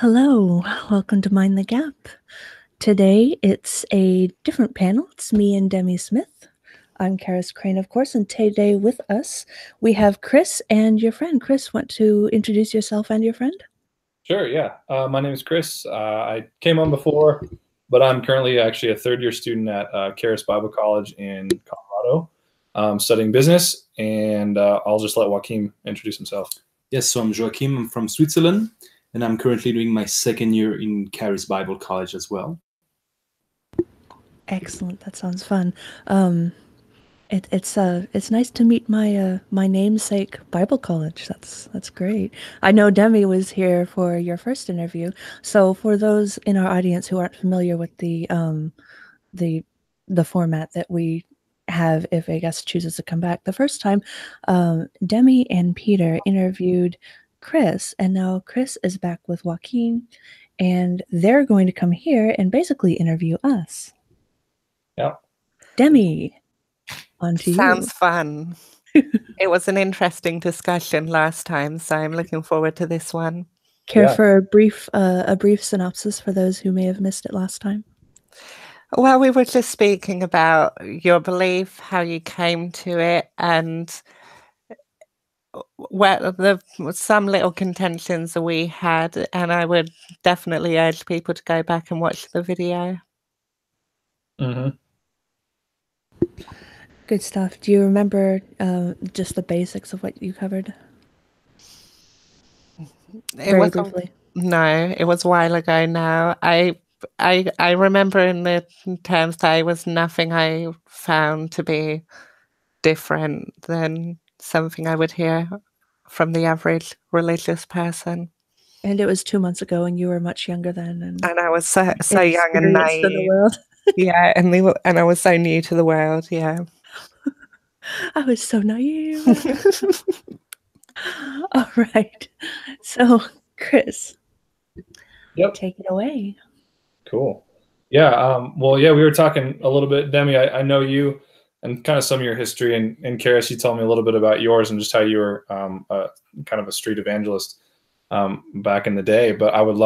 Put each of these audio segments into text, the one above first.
Hello, welcome to Mind the Gap. Today it's a different panel. It's me and Demi Smith. I'm Charis Crane, of course, and today with us we have Chris and your friend. Chris, want to introduce yourself and your friend? Sure, yeah. My name is Chris. I came on before, but I'm currently actually a third-year student at Charis Bible College in Colorado, studying business, and I'll just let Joachim introduce himself. Yes, so I'm Joachim. I'm from Switzerland, and I'm currently doing my second year in Charis Bible College as well. Excellent. That sounds fun. It's nice to meet my my namesake Bible college. That's great. I know Demi was here for your first interview. So for those in our audience who aren't familiar with the format that we have if a guest chooses to come back, the first time Demi and Peter interviewed Chris, and now Chris is back with Joaquin, and they're going to come here and basically interview us. Yeah. Demi, on to you. Sounds fun. It was an interesting discussion last time, so I'm looking forward to this one. Care for a brief synopsis for those who may have missed it last time? Well, we were just speaking about your belief, how you came to it, and some little contentions that we had, and I would definitely urge people to go back and watch the video. Mm-hmm. Good stuff. Do you remember just the basics of what you covered? Very briefly. No, it was a while ago now. I remember in the terms that it was nothing I found to be different than something I would hear from the average religious person. And it was 2 months ago, and you were much younger then. And I was so young and naive. In the world. Yeah, and I was so new to the world. Yeah. I was so naive. All right. So, Chris. Yep. Take it away. Cool. Yeah. Well, yeah, we were talking a little bit. Demi, I know you and kind of some of your history, and Charis, you told me a little bit about yours and just how you were kind of a street evangelist back in the day. But I would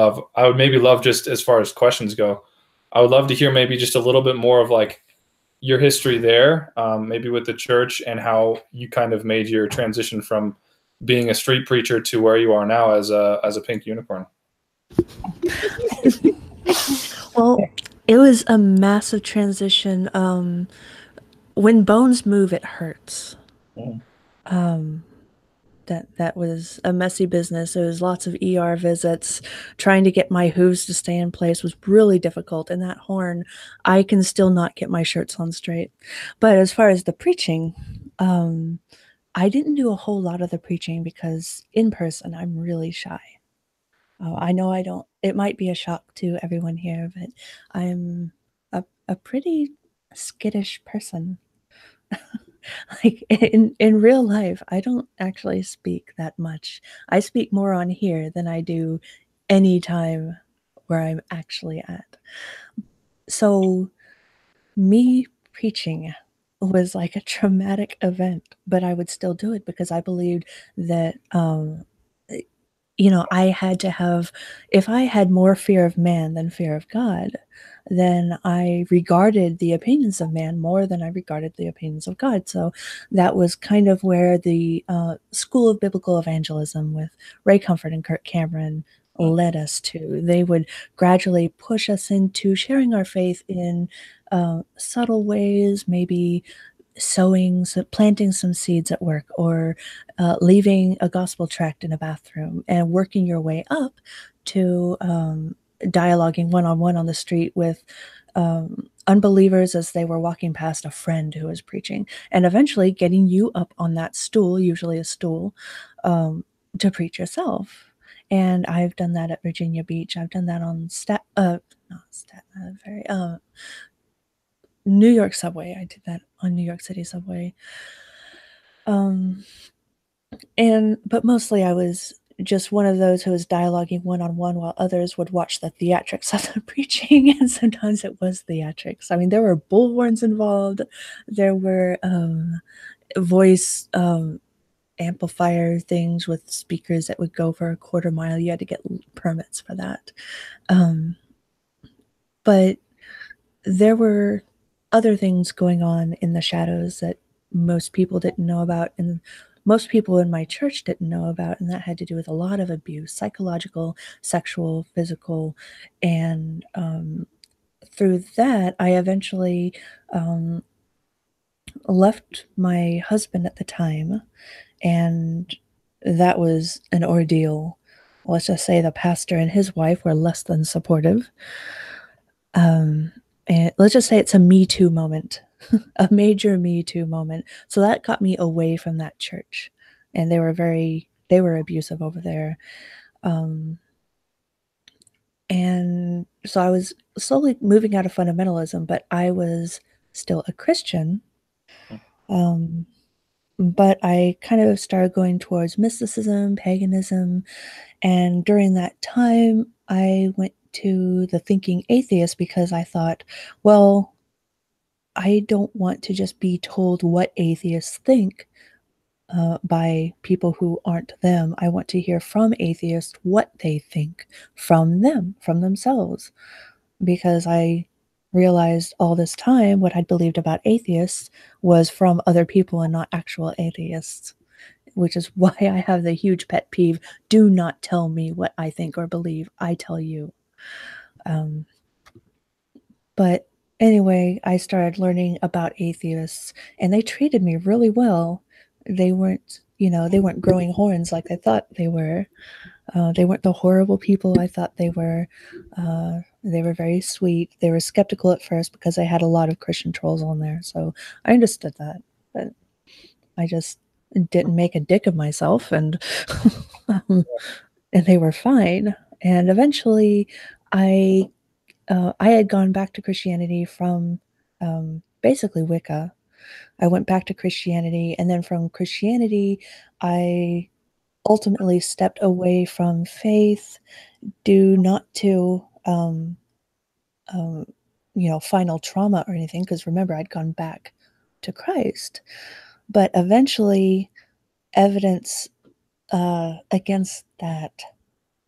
maybe love, just as far as questions go, I would love to hear maybe just a little bit more of like your history there, maybe with the church, and how you kind of made your transition from being a street preacher to where you are now as a pink unicorn. Well, it was a massive transition. When bones move, it hurts. Mm. That was a messy business. It was lots of ER visits. Trying to get my hooves to stay in place was really difficult. And that horn, I can still not get my shirts on straight. But as far as the preaching, I didn't do a whole lot of the preaching because in person, I'm really shy. I know I don't. It might be a shock to everyone here, but I'm a pretty skittish person. Like in real life, I don't actually speak that much. I speak more on here than I do any time where I'm actually at. So me preaching was like a traumatic event, but I would still do it because I believed that I had to have, if I had more fear of man than fear of God, then I regarded the opinions of man more than I regarded the opinions of God. So that was kind of where the School of Biblical Evangelism with Ray Comfort and Kirk Cameron led us to. They would gradually push us into sharing our faith in subtle ways, maybe planting some seeds at work, or leaving a gospel tract in a bathroom, and working your way up to dialoguing one-on-one on the street with unbelievers as they were walking past a friend who was preaching, and eventually getting you up on that stool, usually a stool, to preach yourself. And I've done that at Virginia Beach. I've done that on New York subway. I did that on New York City subway. But mostly I was just one of those who was dialoguing one-on-one while others would watch the theatrics of the preaching, and sometimes it was theatrics. I mean, there were bullhorns involved. There were voice amplifier things with speakers that would go for a quarter mile. You had to get permits for that. But there were other things going on in the shadows that most people didn't know about, and most people in my church didn't know about, and that had to do with a lot of abuse, psychological, sexual, physical, and through that, I eventually left my husband at the time, and that was an ordeal. Let's just say the pastor and his wife were less than supportive. And let's just say it's a Me Too moment, a major Me Too moment. So that got me away from that church, and they were abusive over there. And so I was slowly moving out of fundamentalism, but I was still a Christian. But I kind of started going towards mysticism, paganism, and during that time, I went to the Thinking Atheist because I thought, well, I don't want to just be told what atheists think by people who aren't them. I want to hear from atheists what they think from them, from themselves, because I realized all this time what I'd believed about atheists was from other people and not actual atheists, which is why I have the huge pet peeve. Do not tell me what I think or believe. I tell you. But anyway, I started learning about atheists, and they treated me really well. They weren't, they weren't growing horns like I thought they were. They weren't the horrible people I thought they were. They were very sweet. They were skeptical at first because I had a lot of Christian trolls on there, so I understood that. But I just didn't make a dick of myself, and and they were fine. And eventually, I had gone back to Christianity from basically Wicca. I went back to Christianity, and then from Christianity, I ultimately stepped away from faith due not to final trauma or anything, because remember, I'd gone back to Christ. But eventually, evidence against that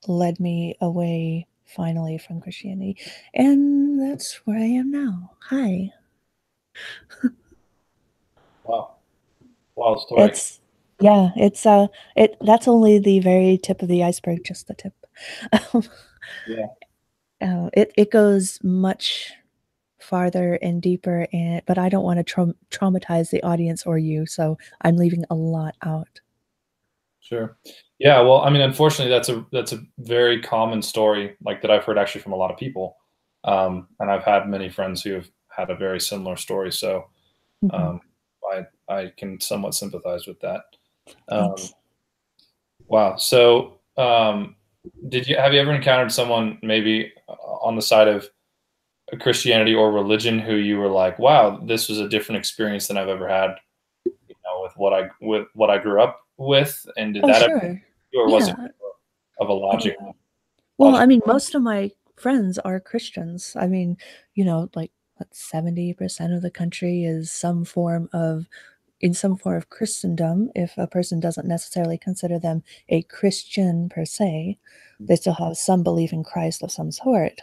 led me away finally from Christianity, and that's where I am now. Hi. Wow story. That's only the very tip of the iceberg, just the tip. It goes much farther and deeper, but I don't want to traumatize the audience or you, so I'm leaving a lot out. Sure. Yeah. Well, I mean, unfortunately, that's a very common story, like that I've heard actually from a lot of people, and I've had many friends who have had a very similar story. So, I can somewhat sympathize with that. Wow. So, have you ever encountered someone maybe on the side of Christianity or religion who you were like, wow, this was a different experience than I've ever had, with what I grew up with? And did that ever, or was it of a logic? Well, I mean, most of my friends are Christians. I mean, like 70% of the country is in some form of Christendom. If a person doesn't necessarily consider them a Christian per se, they still have some belief in Christ of some sort.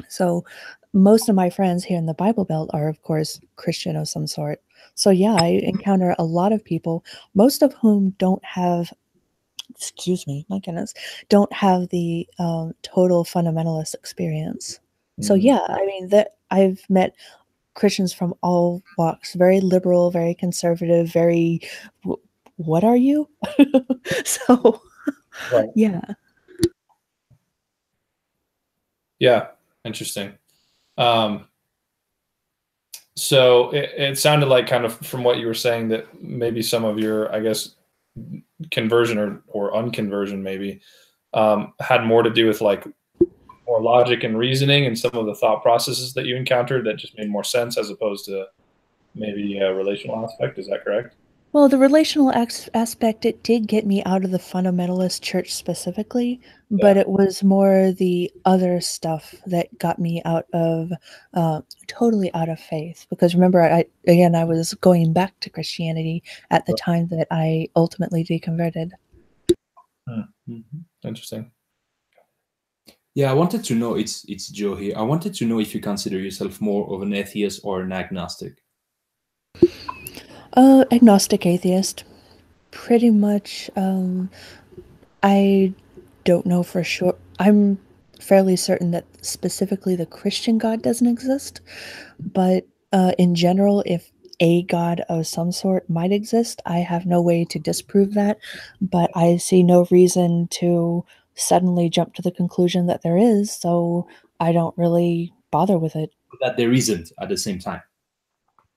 So most of my friends here in the Bible Belt are, of course, Christian of some sort. So yeah, I encounter a lot of people, most of whom don't have, excuse me, my goodness, don't have the total fundamentalist experience. So yeah, I mean, that I've met Christians from all walks, very liberal, very conservative, very, what are you? So, right. Yeah. Yeah, interesting. So it sounded like, kind of from what you were saying, that maybe some of your, I guess, conversion or unconversion maybe had more to do with like more logic and reasoning and some of the thought processes that you encountered that just made more sense as opposed to maybe a relational aspect. Is that correct? Well, the relational aspect, it did get me out of the fundamentalist church specifically, but it was more the other stuff that got me out of totally out of faith. Because remember, I was going back to Christianity at the time that I ultimately deconverted. Interesting. Yeah, I wanted to know, it's Joe here. I wanted to know if you consider yourself more of an atheist or an agnostic. Agnostic atheist. Pretty much, I don't know for sure. I'm fairly certain that specifically the Christian God doesn't exist, but in general, if a God of some sort might exist, I have no way to disprove that, but I see no reason to suddenly jump to the conclusion that there is, so I don't really bother with it. That there isn't at the same time.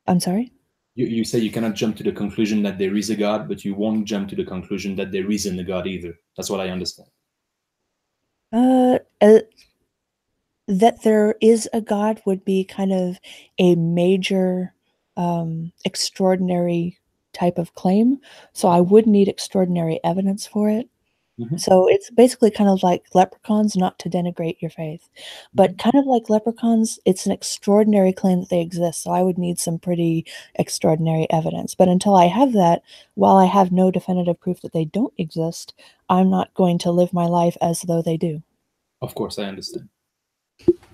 I'm sorry? You say you cannot jump to the conclusion that there is a God, but you won't jump to the conclusion that there isn't a God either. That's what I understand. That there is a God would be kind of a major, extraordinary type of claim. So I would need extraordinary evidence for it. So it's basically kind of like leprechauns, not to denigrate your faith, but kind of like leprechauns, it's an extraordinary claim that they exist. So I would need some pretty extraordinary evidence. But until I have that, while I have no definitive proof that they don't exist, I'm not going to live my life as though they do. Of course, I understand.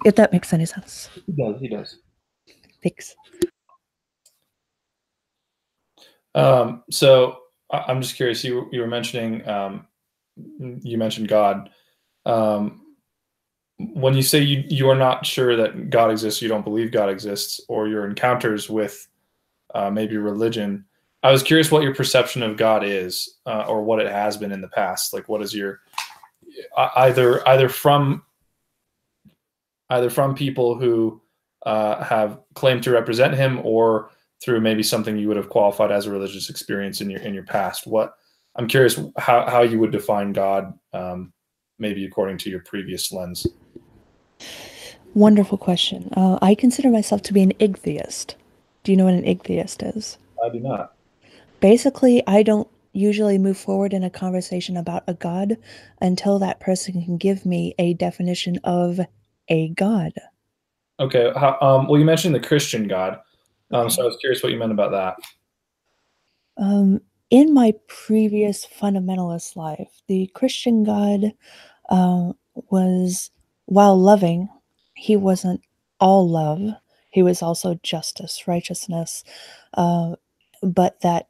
If that makes any sense. He does. Thanks. So I'm just curious, you were mentioning, you mentioned God. When you say you are not sure that God exists, you don't believe God exists, or your encounters with maybe religion, I was curious what your perception of God is, or what it has been in the past. Like, what is your either from people who have claimed to represent him, or through maybe something you would have qualified as a religious experience in your past. I'm curious how you would define God, maybe according to your previous lens. Wonderful question. I consider myself to be an atheist. Do you know what an atheist is? I do not. Basically, I don't usually move forward in a conversation about a God until that person can give me a definition of a God. Okay. Well, you mentioned the Christian God. Okay. So I was curious what you meant about that. In my previous fundamentalist life, the Christian God was, while loving, he wasn't all love. He was also justice, righteousness, but that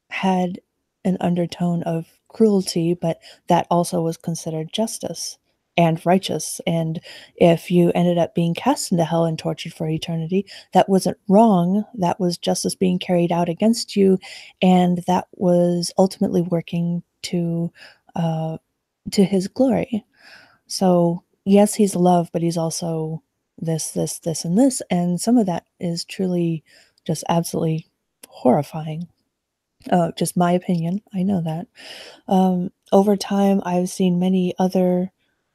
had an undertone of cruelty, but that also was considered justice and righteous. And if you ended up being cast into hell and tortured for eternity, that wasn't wrong. That was justice being carried out against you, and that was ultimately working to his glory. So yes, he's love, but he's also this, and this, and some of that is truly just absolutely horrifying. Just my opinion. I know that. Over time, I've seen many other,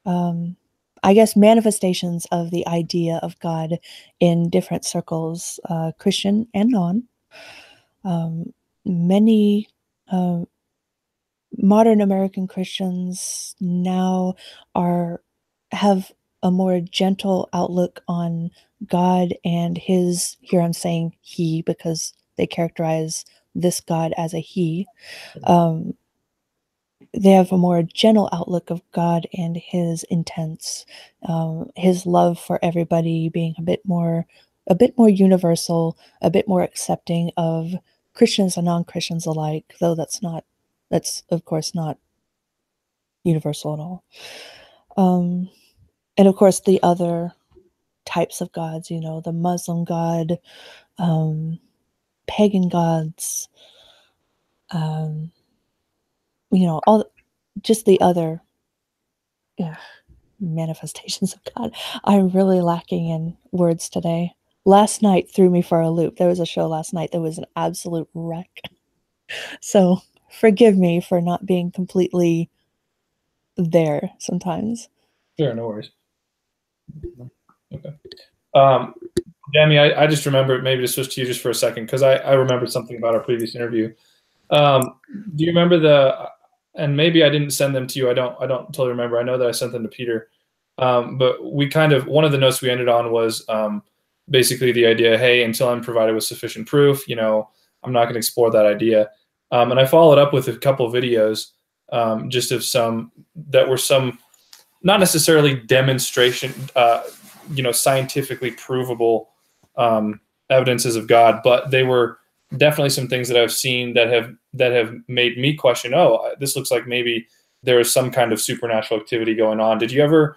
I guess, manifestations of the idea of God in different circles, Christian and non. Many modern American Christians now have a more gentle outlook on God and his, here I'm saying he because they characterize this God as a he. They have a more gentle outlook of God and his intents, his love for everybody being a bit more universal, a bit more accepting of Christians and non-Christians alike, though that's of course not universal at all. And of course the other types of gods, the Muslim God, pagan gods, all just the other manifestations of God. I'm really lacking in words today. Last night threw me for a loop. There was a show last night that was an absolute wreck. So forgive me for not being completely there sometimes. Sure, no worries. Okay. Demi, I just remember, maybe to switch to you just for a second, because I remember something about our previous interview. Do you remember and maybe I didn't send them to you. I don't totally remember. I know that I sent them to Peter. But we one of the notes we ended on was basically the idea, hey, until I'm provided with sufficient proof, I'm not going to explore that idea. And I followed up with a couple of videos just of some that were some, not necessarily demonstration, scientifically provable evidences of God, but they were definitely some things that I've seen that have made me question, oh, this looks like maybe there is some kind of supernatural activity going on. Did you ever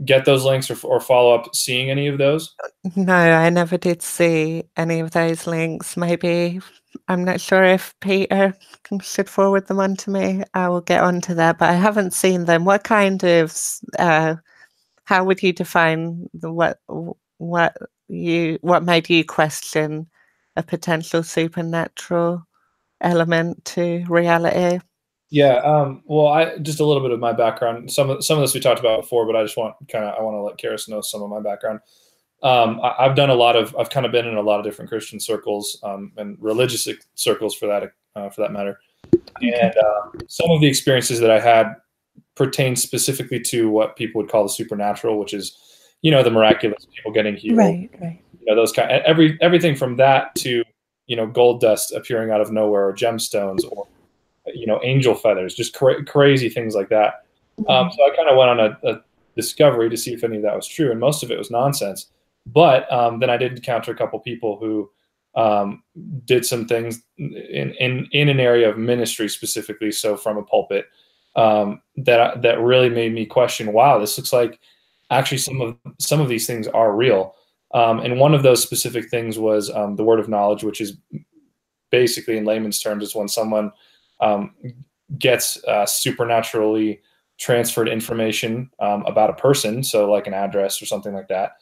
get those links or follow up seeing any of those? No, I never did see any of those links. Maybe, I'm not sure if Peter should forward them on to me. I will get onto that, but I haven't seen them. What kind of, how would you define what made you question a potential supernatural element to reality? Yeah, well, just a little bit of my background. Some of this we talked about before, but I want to let Charis know some of my background. I've kind of been in a lot of different Christian circles and religious circles for that matter. And some of the experiences that I had pertain specifically to what people would call the supernatural, which is, the miraculous, people getting healed. Right. Those everything from that to, gold dust appearing out of nowhere, or gemstones, or angel feathers, just crazy things like that. So I kind of went on a discovery to see if any of that was true, and most of it was nonsense. But then I did encounter a couple people who did some things in an area of ministry specifically, so from a pulpit, that really made me question, wow, this looks like actually some of these things are real. And one of those specific things was the word of knowledge, which is basically, in layman's terms, is when someone gets supernaturally transferred information about a person, so like an address or something like that.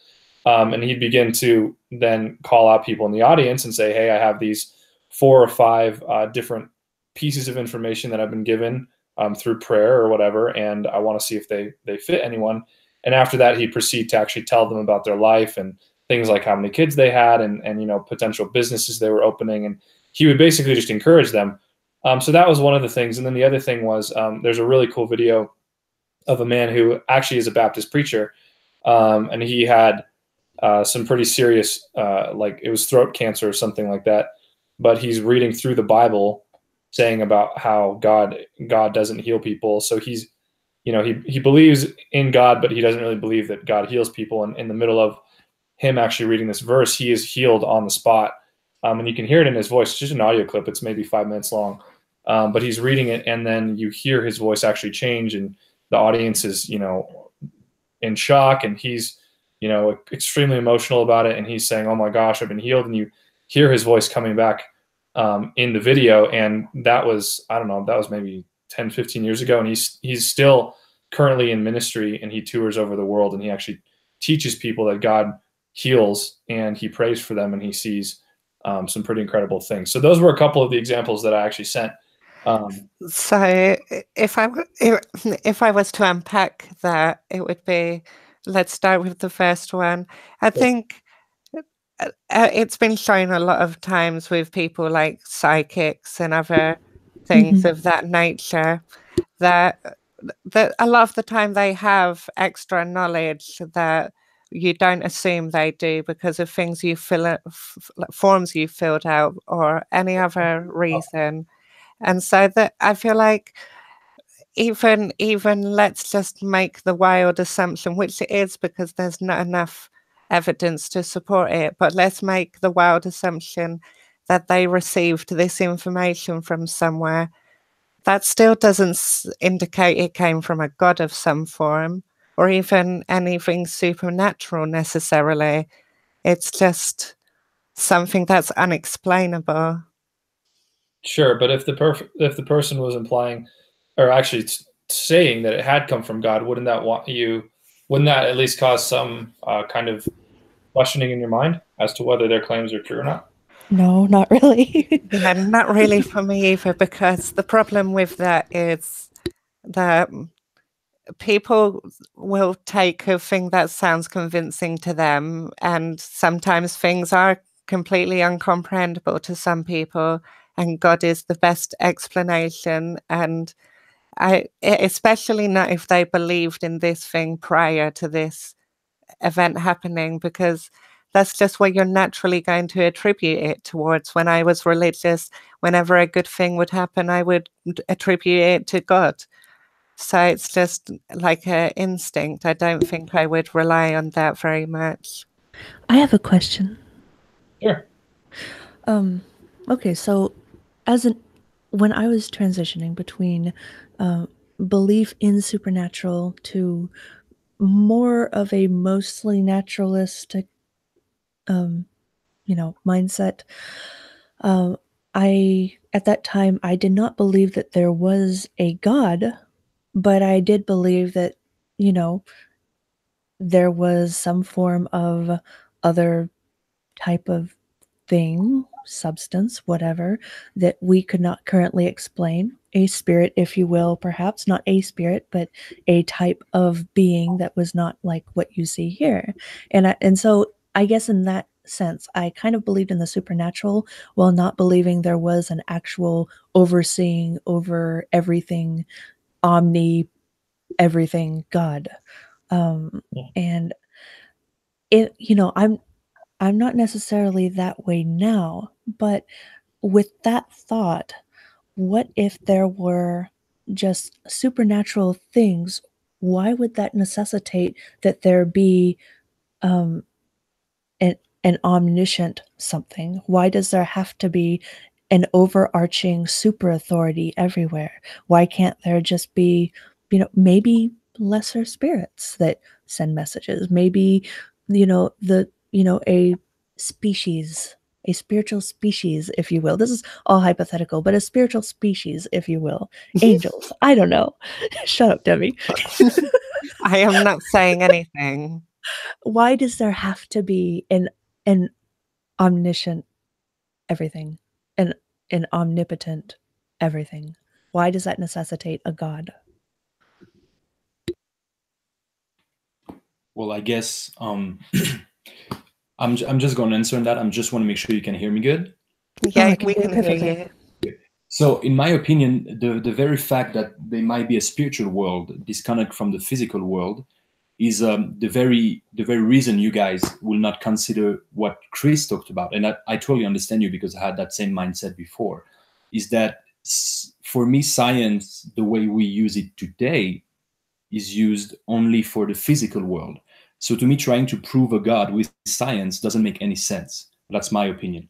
And he'd begin to then call out people in the audience and say, hey, I have these 4 or 5 different pieces of information that I've been given through prayer or whatever, and I want to see if they fit anyone. And after that, he'd proceed to actually tell them about their life and things like how many kids they had and potential businesses they were opening. And he would basically just encourage them. So that was one of the things. And then the other thing was there's a really cool video of a man who actually is a Baptist preacher. And he had some pretty serious, like it was throat cancer or something like that. But he's reading through the Bible saying about how God doesn't heal people. So he's, he believes in God, but he doesn't really believe that God heals people. And in the middle of him actually reading this verse, he is healed on the spot. And you can hear it in his voice. It's just an audio clip. It's maybe 5 minutes long. But he's reading it, and then you hear his voice actually change, and the audience is, in shock, and he's, extremely emotional about it. And he's saying, oh my gosh, I've been healed. And you hear his voice coming back in the video. And that was, I don't know, that was maybe 10, 15 years ago. And he's still currently in ministry, and he tours over the world, and he actually teaches people that God heals, and he prays for them, and he sees some pretty incredible things. So those were a couple of the examples that I actually sent. So if I was to unpack that, it would be, let's start with the first one. I think it's been shown a lot of times with people like psychics and other things of that nature, that a lot of the time they have extra knowledge that you don't assume they do because of things you forms you filled out or any other reason. And so that I feel like even let's just make the wild assumption, which it is because there's not enough evidence to support it, but let's make the wild assumption that they received this information from somewhere. That still doesn't indicate it came from a god of some form or even anything supernatural necessarily. It's just something that's unexplainable. Sure, but if the person was implying, or actually saying that it had come from God, wouldn't that at least cause some kind of questioning in your mind as to whether their claims are true or not? No, not really. Yeah, not really for me either, because the problem with that is that people will take a thing that sounds convincing to them, and sometimes things are completely uncomprehendable to some people, and God is the best explanation. And especially not if they believed in this thing prior to this event happening, because that's just what you're naturally going to attribute it towards. When I was religious, whenever a good thing would happen, I would attribute it to God. So it's just like an instinct. I don't think I would rely on that very much. I have a question. Sure. Okay, so when I was transitioning between belief in supernatural to more of a mostly naturalistic, mindset, at that time, I did not believe that there was a God, but I did believe that, there was some form of other type of thing, substance, whatever, that we could not currently explain. A spirit, if you will, perhaps not a spirit, but a type of being that was not like what you see here. And so I guess in that sense, I kind of believed in the supernatural while not believing there was an actual overseeing over everything, everything God. And it, I'm not necessarily that way now, but with that thought, what if there were just supernatural things? Why would that necessitate that there be an omniscient something? Why does there have to be an overarching super authority everywhere? Why can't there just be, maybe lesser spirits that send messages? Maybe, a species, a spiritual species, if you will. This is all hypothetical, but a spiritual species, if you will. Angels. I don't know. Shut up, Demi. I am not saying anything. Why does there have to be an omniscient everything, an omnipotent everything? Why does that necessitate a God? Well, I guess I'm just going to answer on that. I just want to make sure you can hear me good. Yeah, we can hear you. So, in my opinion, the very fact that there might be a spiritual world disconnected from the physical world is the very reason you guys will not consider what Chris talked about. And I totally understand you, because I had that same mindset before. Is that for me, science, the way we use it today, is used only for the physical world. So to me, trying to prove a God with science doesn't make any sense. That's my opinion.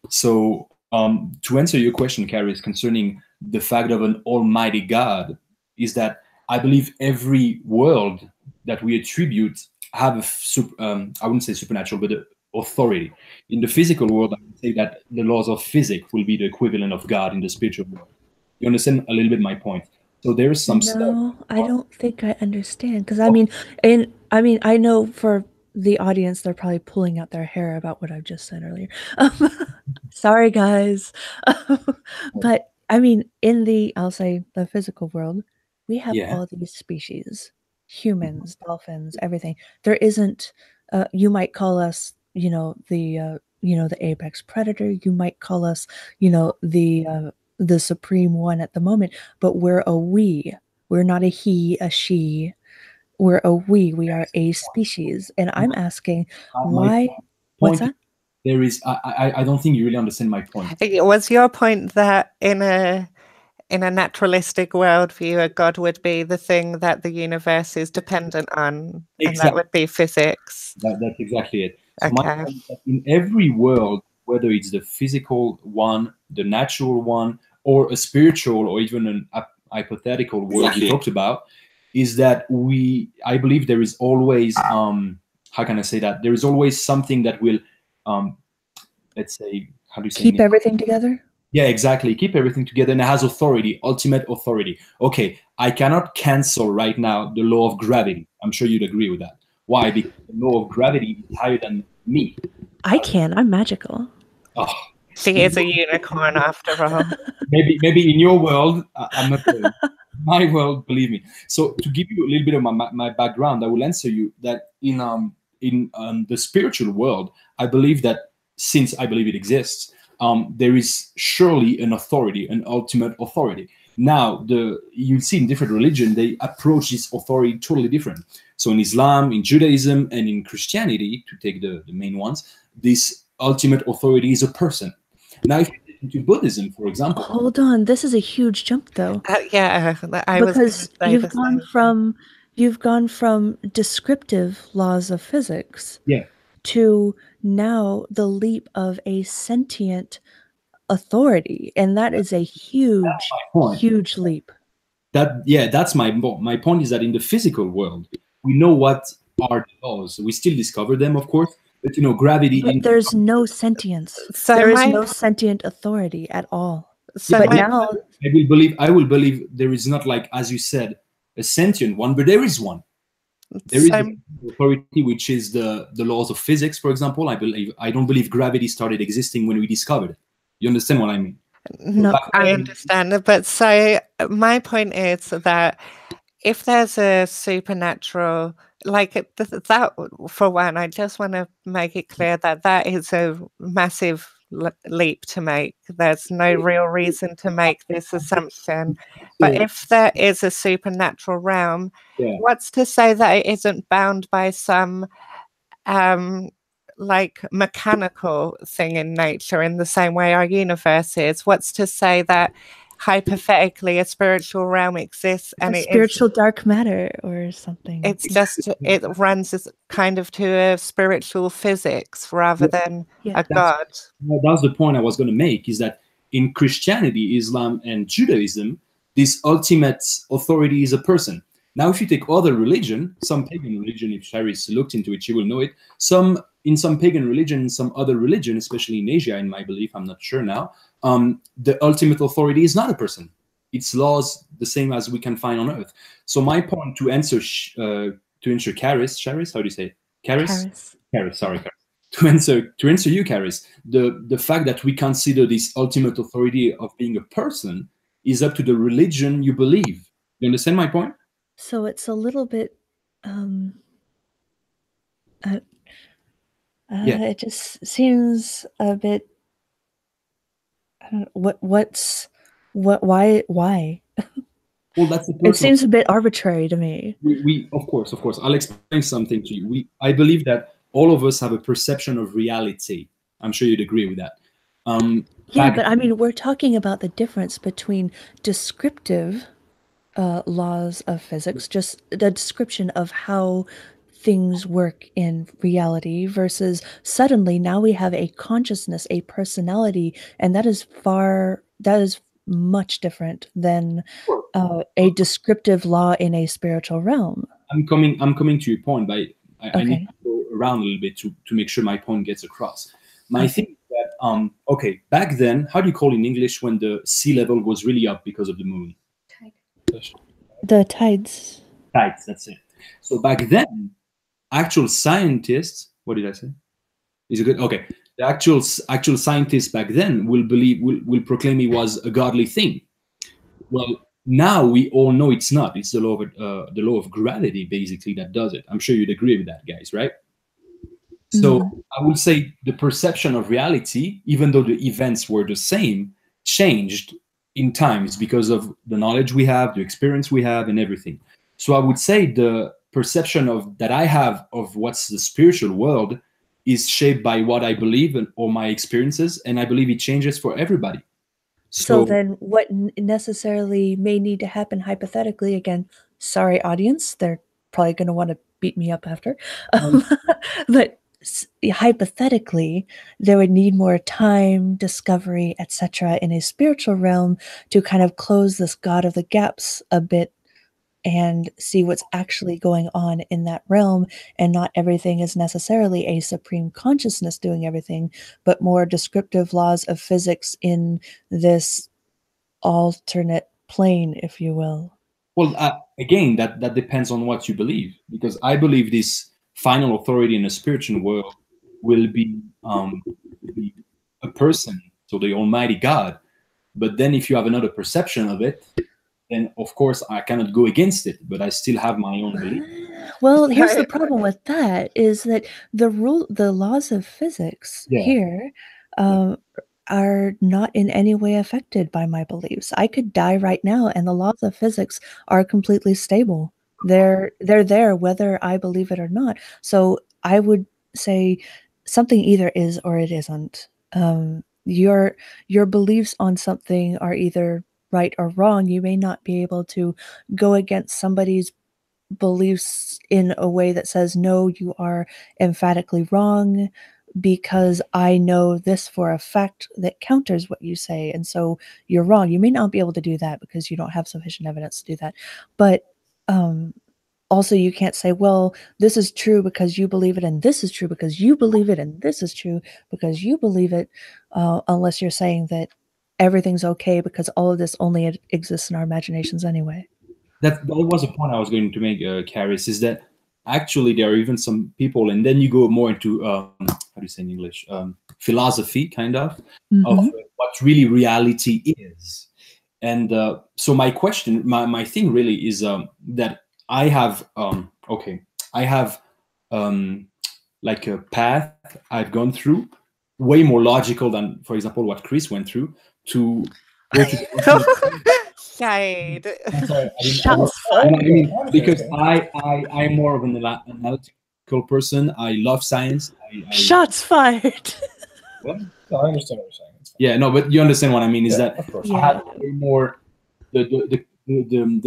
So to answer your question, Charis, concerning the fact of an almighty God, is that I believe every world that we attribute have I wouldn't say supernatural, but authority. In the physical world, I would say that the laws of physics will be the equivalent of God in the spiritual world. You understand a little bit my point? So there's some stuff. No, I don't think I understand, because I know for the audience, they're probably pulling out their hair about what I've just said earlier. Sorry, guys. But I mean, I'll say the physical world, we have all these species, humans, dolphins, everything. There isn't, you might call us, the apex predator. You might call us, the supreme one at the moment, but we're a we. We're not a he, a she. We're a we. We are a species. And I'm asking why. What's that? There is. I don't think you really understand my point. Was your point that in a naturalistic worldview, a God would be the thing that the universe is dependent on, and that would be physics? That's exactly it. So okay. My point is that in every world, whether it's the physical one, the natural one, or a spiritual, or even a hypothetical world we talked about, is that I believe there is always, how can I say that? There is always something that will, let's say, how do you say? Keep everything together? Yeah, exactly. Keep everything together, and it has authority, ultimate authority. Okay, I cannot cancel right now the law of gravity. I'm sure you'd agree with that. Why? Because the law of gravity is higher than me. I can. I'm magical. Oh, she is a unicorn after all. Maybe in your world, I'm not. my world, believe me. So to give you a little bit of my background, I will answer you that in the spiritual world, I believe that since I believe it exists, there is surely an authority, an ultimate authority. Now, you'll see in different religion, they approach this authority totally different. So in Islam, in Judaism, and in Christianity, to take the main ones, this ultimate authority is a person. Now, if you take into Buddhism, for example. Hold on, this is a huge jump, though. Yeah, because you've gone from descriptive laws of physics, yeah, to now the leap of a sentient authority, and that is a huge leap. That's my point is that in the physical world, we know what are the laws. We still discover them, of course, but gravity. But there's no sentience. So there is no sentient authority at all. So but now I will believe there is not, like as you said, a sentient one, but there is one. There is an authority which is the laws of physics, for example. I don't believe gravity started existing when we discovered it. You understand what I mean? No, I understand. But so my point is that if there's a supernatural, like that, for one, I just want to make it clear that that is a massive leap to make. There's no real reason to make this assumption. But if there is a supernatural realm, what's to say that it isn't bound by some like mechanical thing in nature in the same way our universe is? What's to say that hypothetically a spiritual realm exists and spiritual dark matter or something? It's just, it runs as kind of to a spiritual physics rather than a god. That's the point I was going to make, is that in Christianity, Islam, and Judaism, this ultimate authority is a person. Now, if you take other religion, some pagan religion, if Charis looked into it, she will know it. In some pagan religion, some other religion, especially in Asia, in my belief, I'm not sure now, the ultimate authority is not a person. It's laws the same as we can find on Earth. So my point to answer Charis, how do you say it? Charis, sorry, Charis. To answer you, Charis, the fact that we consider this ultimate authority of being a person is up to the religion you believe. You understand my point? So it's a little bit it just seems a bit, I don't know, why well, that's it seems a bit arbitrary to me. We of course I'll explain something to you. I believe that all of us have a perception of reality. I'm sure you'd agree with that. But I mean, we're talking about the difference between descriptive laws of physics, just the description of how things work in reality, versus suddenly now we have a consciousness, a personality, and that is much different than a descriptive law in a spiritual realm. I'm coming to your point, but I need to go around a little bit to make sure my point gets across. My thing is that back then, how do you call in English when the sea level was really up because of the moon? The tides. Tides, that's it. So back then, actual scientists, what did I say? Is it good? Okay. The actual scientists back then will proclaim it was a godly thing. Well, now we all know it's not. It's the law of gravity, basically, that does it. I'm sure you'd agree with that, guys, right? So I would say the perception of reality, even though the events were the same, changed in times because of the knowledge we have, the experience we have, and everything. So I would say the perception that I have of what's the spiritual world is shaped by what I believe or my experiences, and I believe it changes for everybody. So then what necessarily may need to happen hypothetically, again, sorry audience, they're probably going to want to beat me up after, but hypothetically, there would need more time, discovery, etc. in a spiritual realm to kind of close this God of the gaps a bit and see what's actually going on in that realm, and not everything is necessarily a supreme consciousness doing everything, but more descriptive laws of physics in this alternate plane, if you will. Well, again, that depends on what you believe, because I believe this final authority in the spiritual world will be a person, so the Almighty God. But then if you have another perception of it, then of course I cannot go against it, but I still have my own belief. Well, here's the problem with that is that the laws of physics here are not in any way affected by my beliefs. I could die right now and the laws of physics are completely stable. They're there whether I believe it or not. So I would say something either is or it isn't. Your beliefs on something are either right or wrong. You may not be able to go against somebody's beliefs in a way that says, no, you are emphatically wrong because I know this for a fact that counters what you say, and so you're wrong. You may not be able to do that because you don't have sufficient evidence to do that. But also you can't say, well, this is true because you believe it, and this is true because you believe it, and this is true because you believe it, unless you're saying that everything's okay because all of this only exists in our imaginations anyway. That was a point I was going to make, Charis, is that actually there are even some people, and then you go more into, how do you say in English, philosophy, kind of what really reality is. And so my question, my thing really is that I have, I have like a path I've gone through, way more logical than, for example, what Chris went through, to go to the Shade. Because I'm more of an analytical person. I love science. Shots fired. What? No, I understand what you're saying. Yeah, no, but you understand what I mean. Is that Yeah. I have way more the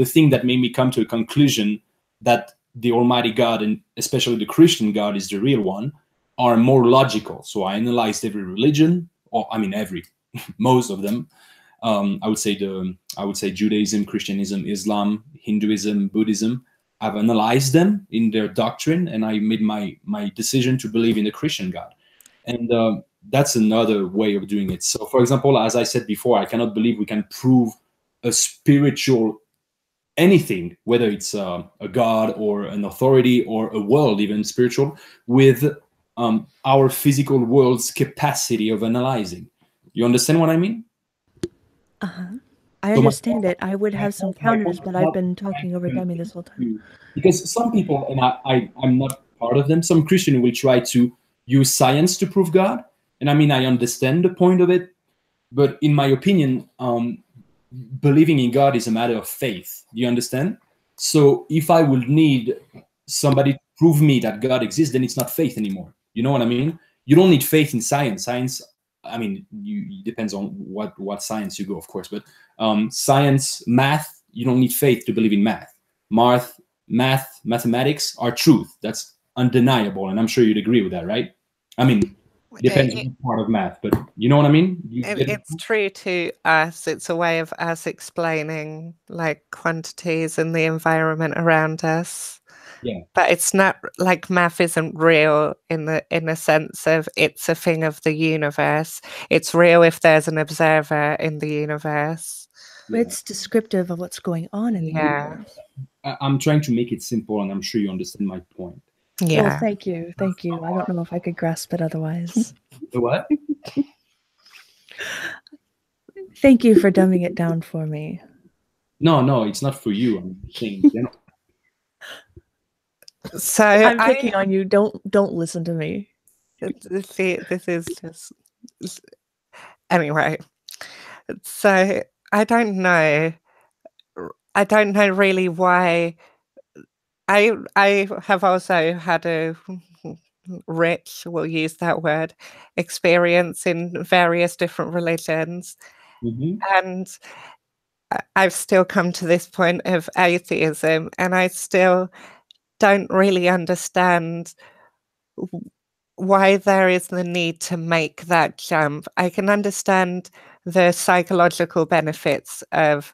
thing that made me come to a conclusion that the Almighty God, and especially the Christian God, is the real one, are more logical. So I analyzed every religion, or I mean most of them. I would say Judaism, Christianism, Islam, Hinduism, Buddhism. I've analyzed them in their doctrine, and I made my decision to believe in the Christian God. And that's another way of doing it. So, for example, as I said before, I cannot believe we can prove a spiritual anything, whether it's a God or an authority or a world, even spiritual, with our physical world's capacity of analyzing. You understand what I mean? I understand it. I would have some counters, but I've been talking over Demi this whole time. Because some people, and I'm not part of them, some Christian will try to use science to prove God. And I mean, I understand the point of it, but in my opinion, believing in God is a matter of faith. Do you understand? So if I would need somebody to prove me that God exists, then it's not faith anymore. You know what I mean? You don't need faith in science. Science, I mean, it depends on what science you go, of course. But science, math, you don't need faith to believe in math. Mathematics are truth. That's undeniable, and I'm sure you'd agree with that, right? I mean, depends on part of math, but you know what I mean? It's true to us. It's a way of us explaining like quantities and the environment around us. Yeah. But it's not like math isn't real in the sense of it's a thing of the universe. It's real if there's an observer in the universe. Yeah. It's descriptive of what's going on in the universe. I'm trying to make it simple, and I'm sure you understand my point. Yeah. Well, thank you. Thank you. I don't know if I could grasp it otherwise. The what? Thank you for dumbing it down for me. No, it's not for you. I'm saying So I'm picking on you. Don't listen to me. See, this is just anyway. So I don't know really why. I have also had a rich, we'll use that word, experience in various different religions. And I've still come to this point of atheism, and I still don't really understand why there is the need to make that jump. I can understand the psychological benefits of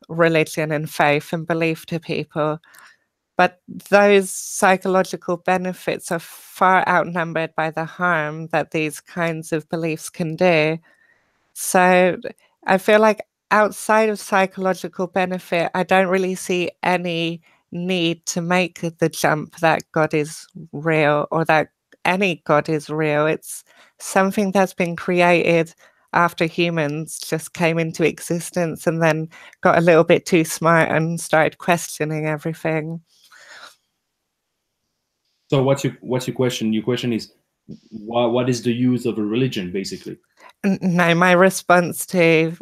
religion and faith and belief to people, but those psychological benefits are far outnumbered by the harm that these kinds of beliefs can do. So I feel like outside of psychological benefit, I don't really see any need to make the jump that God is real or that any God is real. It's something that's been created after humans just came into existence and then got a little bit too smart and started questioning everything. So what's your question? Your question is, what is the use of a religion, basically? No, my response to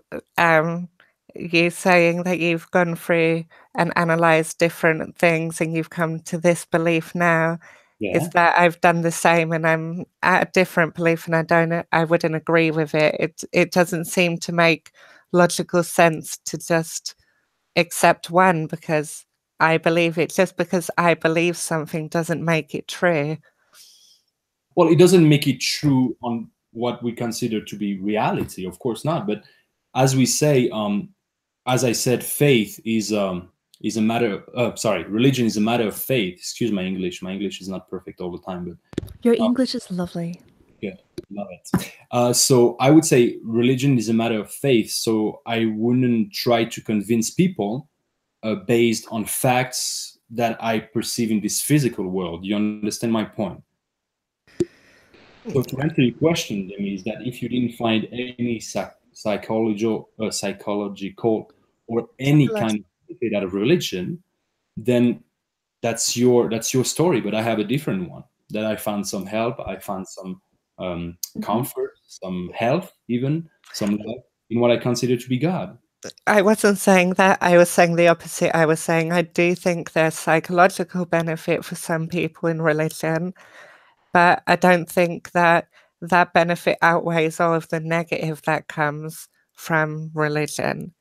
you saying that you've gone through and analysed different things and you've come to this belief now is that I've done the same and I'm at a different belief and I wouldn't agree with it. It doesn't seem to make logical sense to just accept one because I believe it. Just because I believe something doesn't make it true. Well, it doesn't make it true on what we consider to be reality, of course not. But as we say, as I said, faith is a matter of, religion is a matter of faith. Excuse my English. My English is not perfect all the time, but your English is lovely. Good, love it. So I would say religion is a matter of faith. So I wouldn't try to convince people based on facts that I perceive in this physical world. You understand my point? So to answer your question, Demi, is that if you didn't find any psychological or any kind of benefit out of religion, then that's your story. But I have a different one, that I found some help, I found some comfort, some health, even some love in what I consider to be God. I wasn't saying that. I was saying the opposite. I was saying I do think there's psychological benefit for some people in religion, but I don't think that that benefit outweighs all of the negative that comes from religion.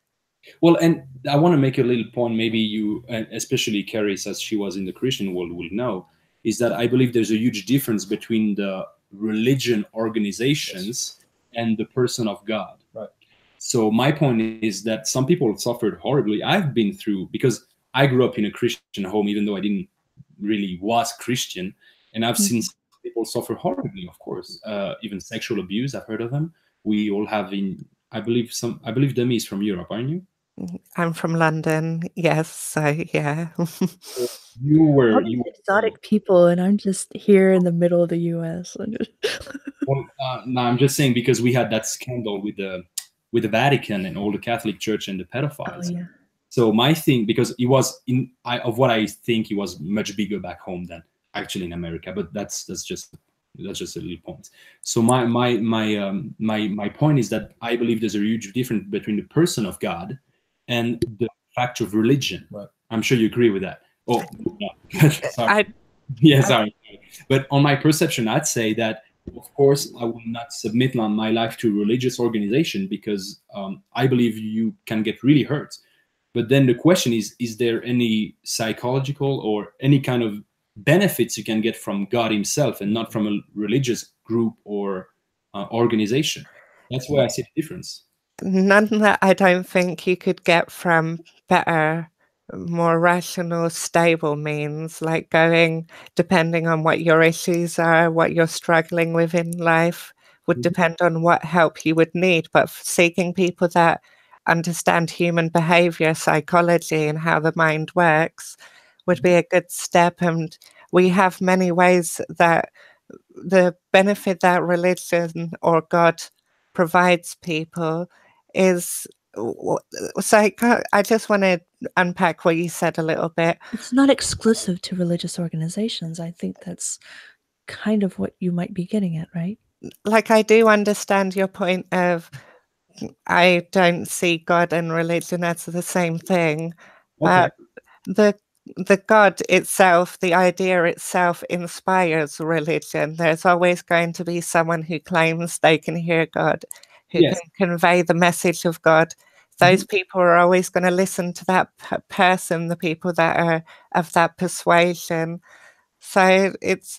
Well, and I want to make a little point, maybe you, especially Charis, as she was in the Christian world, will know, is that I believe there's a huge difference between the religion organizations and the person of God. Right. So my point is that some people suffered horribly. I've been through, because I grew up in a Christian home, even though I didn't really was Christian, and I've seen people suffer horribly, of course, even sexual abuse. I've heard of them. We all have I believe Demi is from Europe, aren't you? I'm from London. Yes, so yeah. you were exotic people, and I'm just here in the middle of the U.S. Well, no, I'm just saying, because we had that scandal with the Vatican and all the Catholic Church and the pedophiles. Oh, yeah. So my thing, because he was of what I think, he was much bigger back home than actually in America, but that's just a little point. So my point is that I believe there's a huge difference between the person of God and the fact of religion. Right. I'm sure you agree with that. Oh, no. Sorry. Sorry. But on my perception, I'd say that, of course, I will not submit my life to a religious organization, because I believe you can get really hurt. But then the question is there any psychological or any kind of benefits you can get from God himself and not from a religious group or organization? That's where I see the difference. None that I don't think you could get from better, more rational, stable means, like going, depending on what your issues are, what you're struggling with in life, would depend on what help you would need. But seeking people that understand human behavior, psychology, and how the mind works would be a good step. And we have many ways that the benefit that religion or God provides people is. So I just want to unpack what you said a little bit. It's not exclusive to religious organizations. I think that's kind of what you might be getting at, right? Like, I do understand your point of I don't see God and religion as the same thing, but the God itself, the idea itself, inspires religion. There's always going to be someone who claims they can hear God, who can convey the message of God. Those people are always going to listen to that person, the people that are of that persuasion. So it's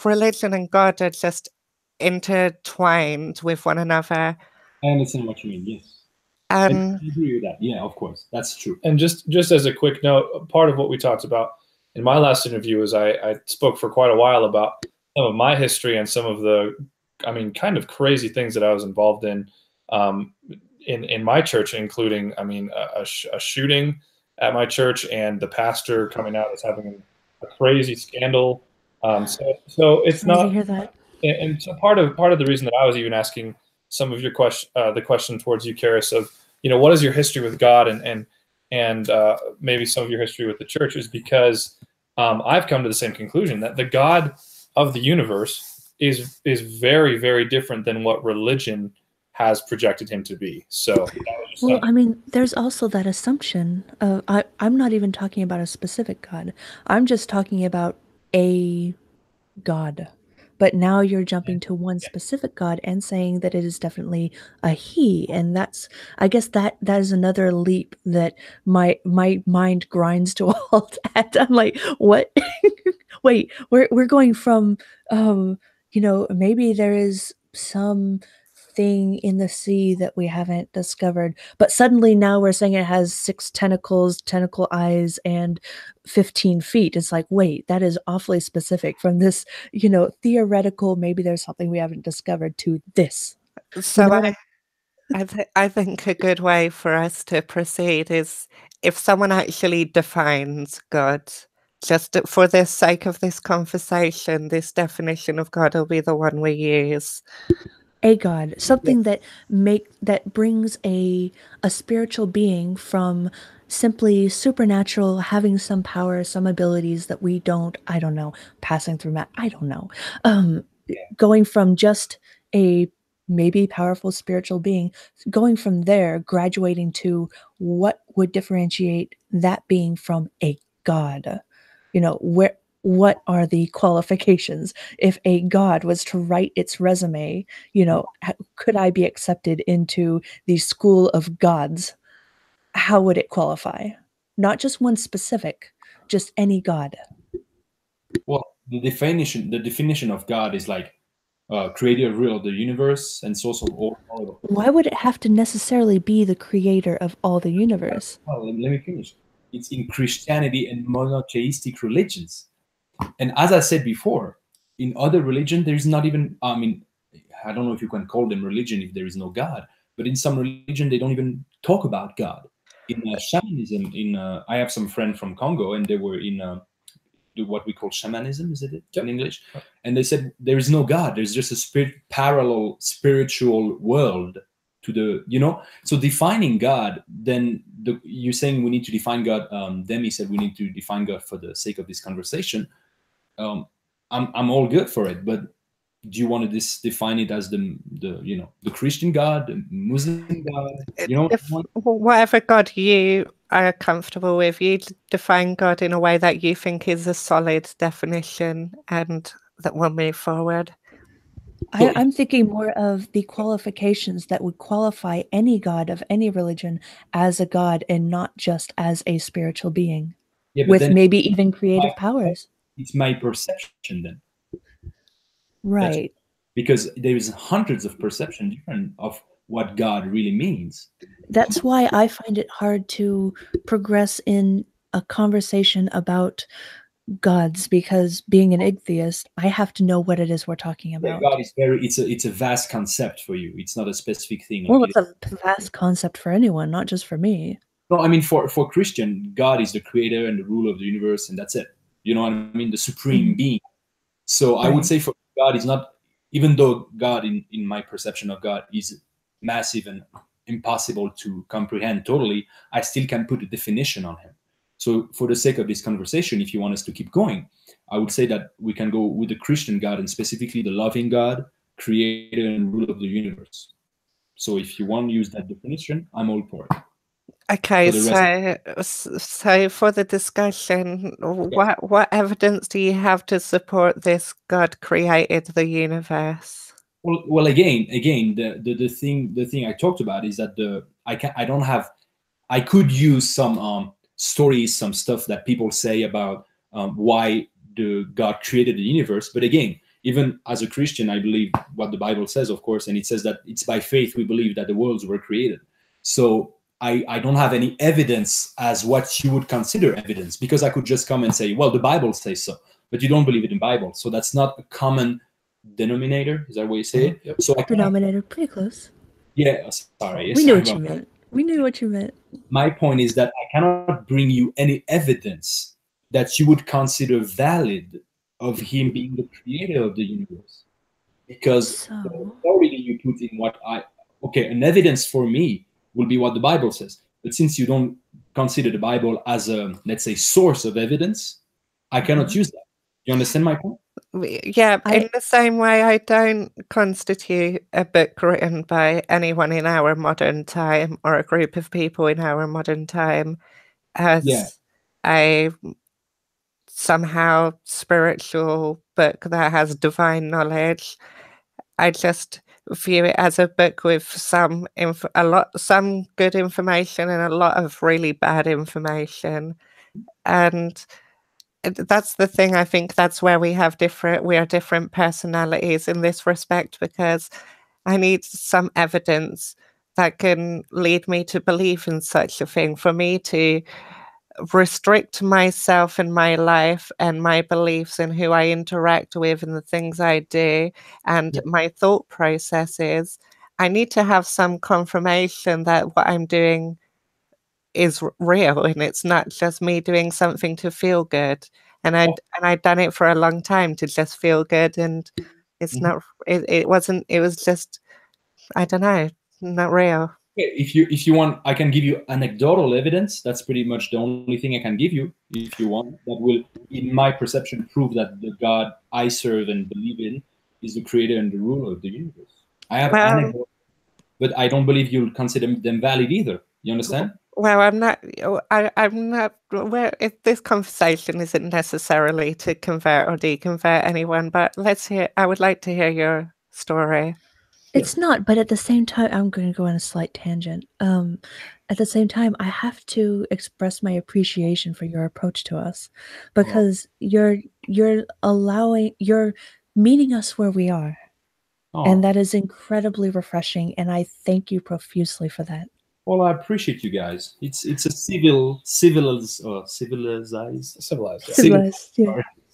religion and God are just intertwined with one another. I understand what you mean, yes. I agree with that. Yeah, of course. That's true. And just as a quick note, part of what we talked about in my last interview is I spoke for quite a while about some of my history and some of the, kind of crazy things that I was involved in my church, including, a shooting at my church and the pastor coming out as having a crazy scandal. So it's not. To hear that. And so part of the reason that I was even asking some of your question, the question towards you, Charis, of, you know, what is your history with God, and maybe some of your history with the church, is because I've come to the same conclusion that the God of the universe is very, very different than what religion has projected him to be. So, well, I mean, there's also that assumption of, I'm not even talking about a specific God. I'm just talking about a God. But now you're jumping to one specific God and saying that it is definitely a he, and that's, I guess that is another leap that my mind grinds to a halt at. I'm like, what? Wait, we're going from you know, maybe there is some thing in the sea that we haven't discovered, but suddenly now we're saying it has 6 tentacles, tentacle eyes, and 15 feet. It's like, wait, that is awfully specific from this, you know, theoretical, maybe there's something we haven't discovered, to this. So You know I think a good way for us to proceed is if someone actually defines God, just for the sake of this conversation, this definition of God will be the one we use. A God, something that brings a spiritual being from simply supernatural, having some power, some abilities that we don't, I don't know, passing through math, I don't know. Going from just a maybe powerful spiritual being, going from there, graduating to what would differentiate that being from a God. You know, what are the qualifications? If a God was to write its resume, you know, could I be accepted into the school of gods? How would it qualify? Not just one specific, just any God. Well, the definition of God is like creator of real of the universe and source of all. Why would it have to necessarily be the creator of all the universe? Well, let me finish. It's in Christianity and monotheistic religions. And as I said before, in other religion, there's not even, I mean, I don't know if you can call them religion if there is no God, but in some religion, they don't even talk about God. In shamanism, I have some friends from Congo, and they were in what we call shamanism, is it in English? And they said there is no God. There's just a parallel spiritual world to the, you know. So defining God, then you're saying we need to define God. Demi said we need to define God for the sake of this conversation. I'm all good for it, but do you want to define it as the you know, the Christian God, the Muslim God, you know? Whatever God you are comfortable with, you define God in a way that you think is a solid definition and that will move forward. I'm thinking more of the qualifications that would qualify any God of any religion as a God and not just as a spiritual being, with maybe even creative powers. It's my perception then. Right. Because there is hundreds of perception different of what God really means. That's why I find it hard to progress in a conversation about gods, because being an atheist, I have to know what it is we're talking about. Yeah, God is it's a vast concept for you. It's not a specific thing. Well, it's a vast concept for anyone, not just for me. No, I mean for Christian, God is the creator and the ruler of the universe, and that's it. You know what I mean? The supreme being. So I would say for God is not, even though God in my perception of God is massive and impossible to comprehend totally, I still can put a definition on him. So for the sake of this conversation, if you want us to keep going, I would say that we can go with the Christian God, and specifically the loving God, creator and ruler of the universe. So if you want to use that definition, I'm all for it. Okay, so for the discussion, what evidence do you have to support this God created the universe? Well, again, the thing I talked about is that I could use some stories, some stuff that people say about why the God created the universe. But again, even as a Christian, I believe what the Bible says, of course, and it says that it's by faith we believe that the worlds were created. So I don't have any evidence as what you would consider evidence, because I could just come and say, well, the Bible says so, but you don't believe it in Bible. So that's not a common denominator. Is that what you say? Mm-hmm. Yep. So denominator, pretty close. Yeah, sorry. We knew what you meant. We knew what you meant. My point is that I cannot bring you any evidence that you would consider valid of him being the creator of the universe. because the authority you put in what an evidence for me will be what the Bible says. But since you don't consider the Bible as a, let's say, source of evidence, I cannot use that. You understand my point? Yeah, in the same way, I don't constitute a book written by anyone in our modern time or a group of people in our modern time as a somehow spiritual book that has divine knowledge. I just view it as a book with some good information and a lot of really bad information. And that's the thing. I think that's where we are different personalities in this respect, because I need some evidence that can lead me to believe in such a thing, for me to restrict myself and my life and my beliefs and who I interact with and the things I do and my thought processes. I need to have some confirmation that what I'm doing is real and it's not just me doing something to feel good. And I'd done it for a long time to just feel good, and it's not. It wasn't. It was just, I don't know, not real. If you want, I can give you anecdotal evidence. That's pretty much the only thing I can give you, if you want, that will, in my perception, prove that the God I serve and believe in is the creator and the ruler of the universe. I have anecdotes, but I don't believe you'll consider them valid either. You understand? Well, I'm not. Well, this conversation isn't necessarily to convert or deconvert anyone, but let's hear. I would like to hear your story. It's not, but at the same time, I'm going to go on a slight tangent. At the same time, I have to express my appreciation for your approach to us, because you're meeting us where we are, and that is incredibly refreshing, and I thank you profusely for that. Well, I appreciate you guys. It's a civilized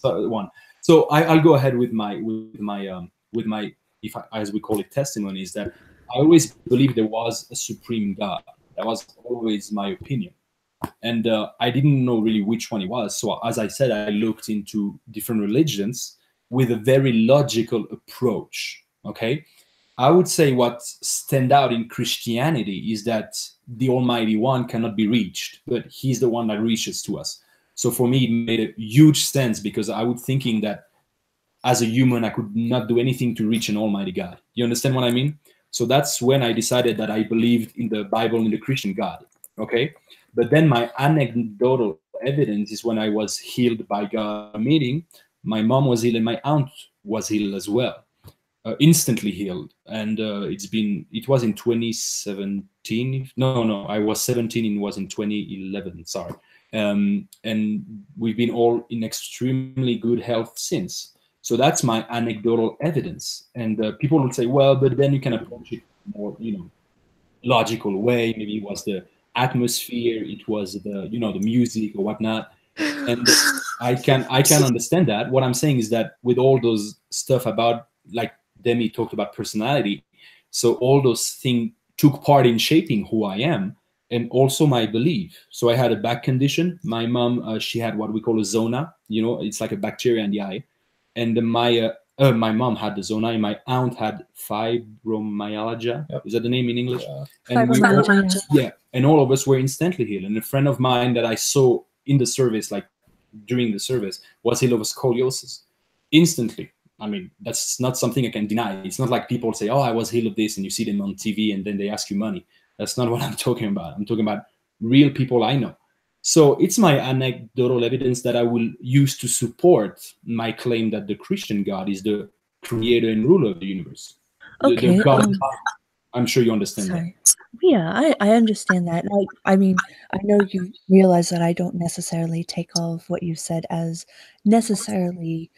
one. So I'll go ahead with my as we call it, testimony, is that I always believed there was a supreme God. That was always my opinion, and I didn't know really which one it was. So as I said, I looked into different religions with a very logical approach. Okay. I would say what stands out in Christianity is that the Almighty One cannot be reached, but He's the one that reaches to us. So for me, it made a huge sense, because I was thinking that as a human, I could not do anything to reach an Almighty God. You understand what I mean? So that's when I decided that I believed in the Bible and the Christian God. Okay. But then my anecdotal evidence is when I was healed by God meeting. My mom was healed and my aunt was healed as well. Instantly healed, and it was in 2017. No, I was 17 and it was in 2011. Sorry. And we've been all in extremely good health since. So that's my anecdotal evidence. And people would say, well, but then you can approach it more, logical way. Maybe it was the atmosphere, it was the music or whatnot. And I can understand that. What I'm saying is that with all those stuff about, like Demi talked about personality, so all those things took part in shaping who I am, and also my belief. So I had a back condition. My mom, she had what we call a zona. It's like a bacteria in the eye. And my mom had the zona, and my aunt had fibromyalgia. Yep. Is that the name in English? Yeah. And and all of us were instantly healed. And a friend of mine that I saw in the service, like during the service, was healed of scoliosis instantly. I mean, that's not something I can deny. It's not like people say, oh, I was healed of this, and you see them on TV and then they ask you money. That's not what I'm talking about. I'm talking about real people I know. So it's my anecdotal evidence that I will use to support my claim that the Christian God is the creator and ruler of the universe. Okay. The God, I'm sure you understand that. Yeah, I understand that. I mean, I know you realize that I don't necessarily take all of what you said as necessarily,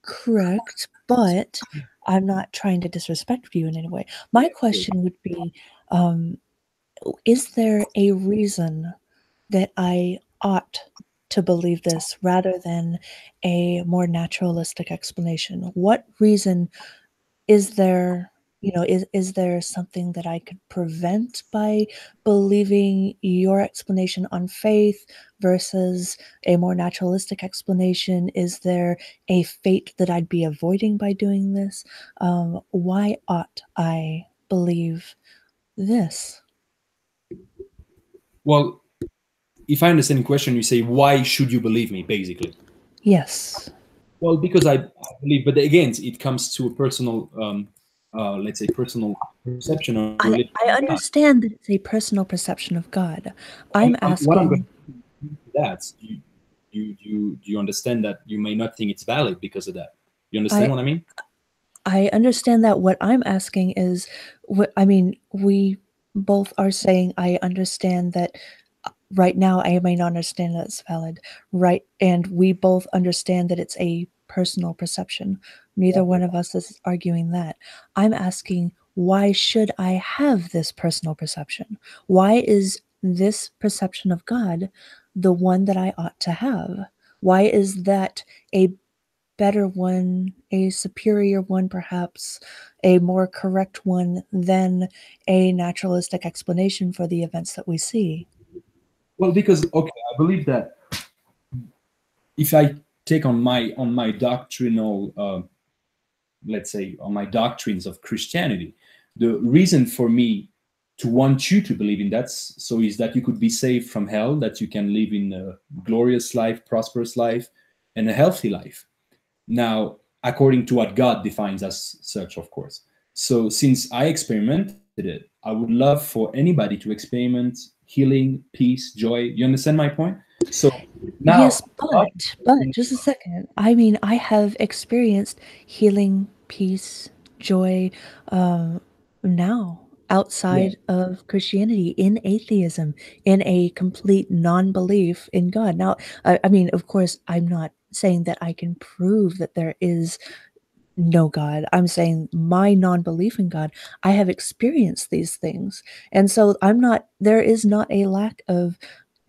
correct, but I'm not trying to disrespect you in any way. My question would be, is there a reason that I ought to believe this rather than a more naturalistic explanation? What reason is there you know, is there something that I could prevent by believing your explanation on faith versus a more naturalistic explanation? Is there a fate that I'd be avoiding by doing this? Why ought I believe this? Well, if I understand the question, you say, why should you believe me, basically? Yes. Well, because I believe, but again, it comes to a personal, let's say, personal perception of religion. I understand that it's a personal perception of God. I'm What I'm going asking. to do to that, you understand that you may not think it's valid because of that. You understand what I mean? I understand that. What I'm asking is, I mean, we both are saying I understand that right now I may not understand that it's valid, right? And we both understand that it's a personal perception. Neither one of us is arguing that. I'm asking, why should I have this personal perception? Why is this perception of God the one that I ought to have? Why is that a better one, a superior one, perhaps a more correct one than a naturalistic explanation for the events that we see? Well, because okay, I believe that if I take on my doctrinal, let's say, on my doctrines of Christianity, the reason for me to want you to believe in that so is that you could be saved from hell, that you can live in a glorious life, prosperous life, and a healthy life. Now, according to what God defines as such, of course. So since I experimented it, I would love for anybody to experiment healing, peace, joy. You understand my point? So now, Yes, but just a second. I mean, I have experienced healing, peace, joy, now yeah, outside of Christianity, in atheism, in a complete non-belief in God. Now, I mean, of course, I'm not saying that I can prove that there is no God. I'm saying my non-belief in God, I have experienced these things. And so there is not a lack of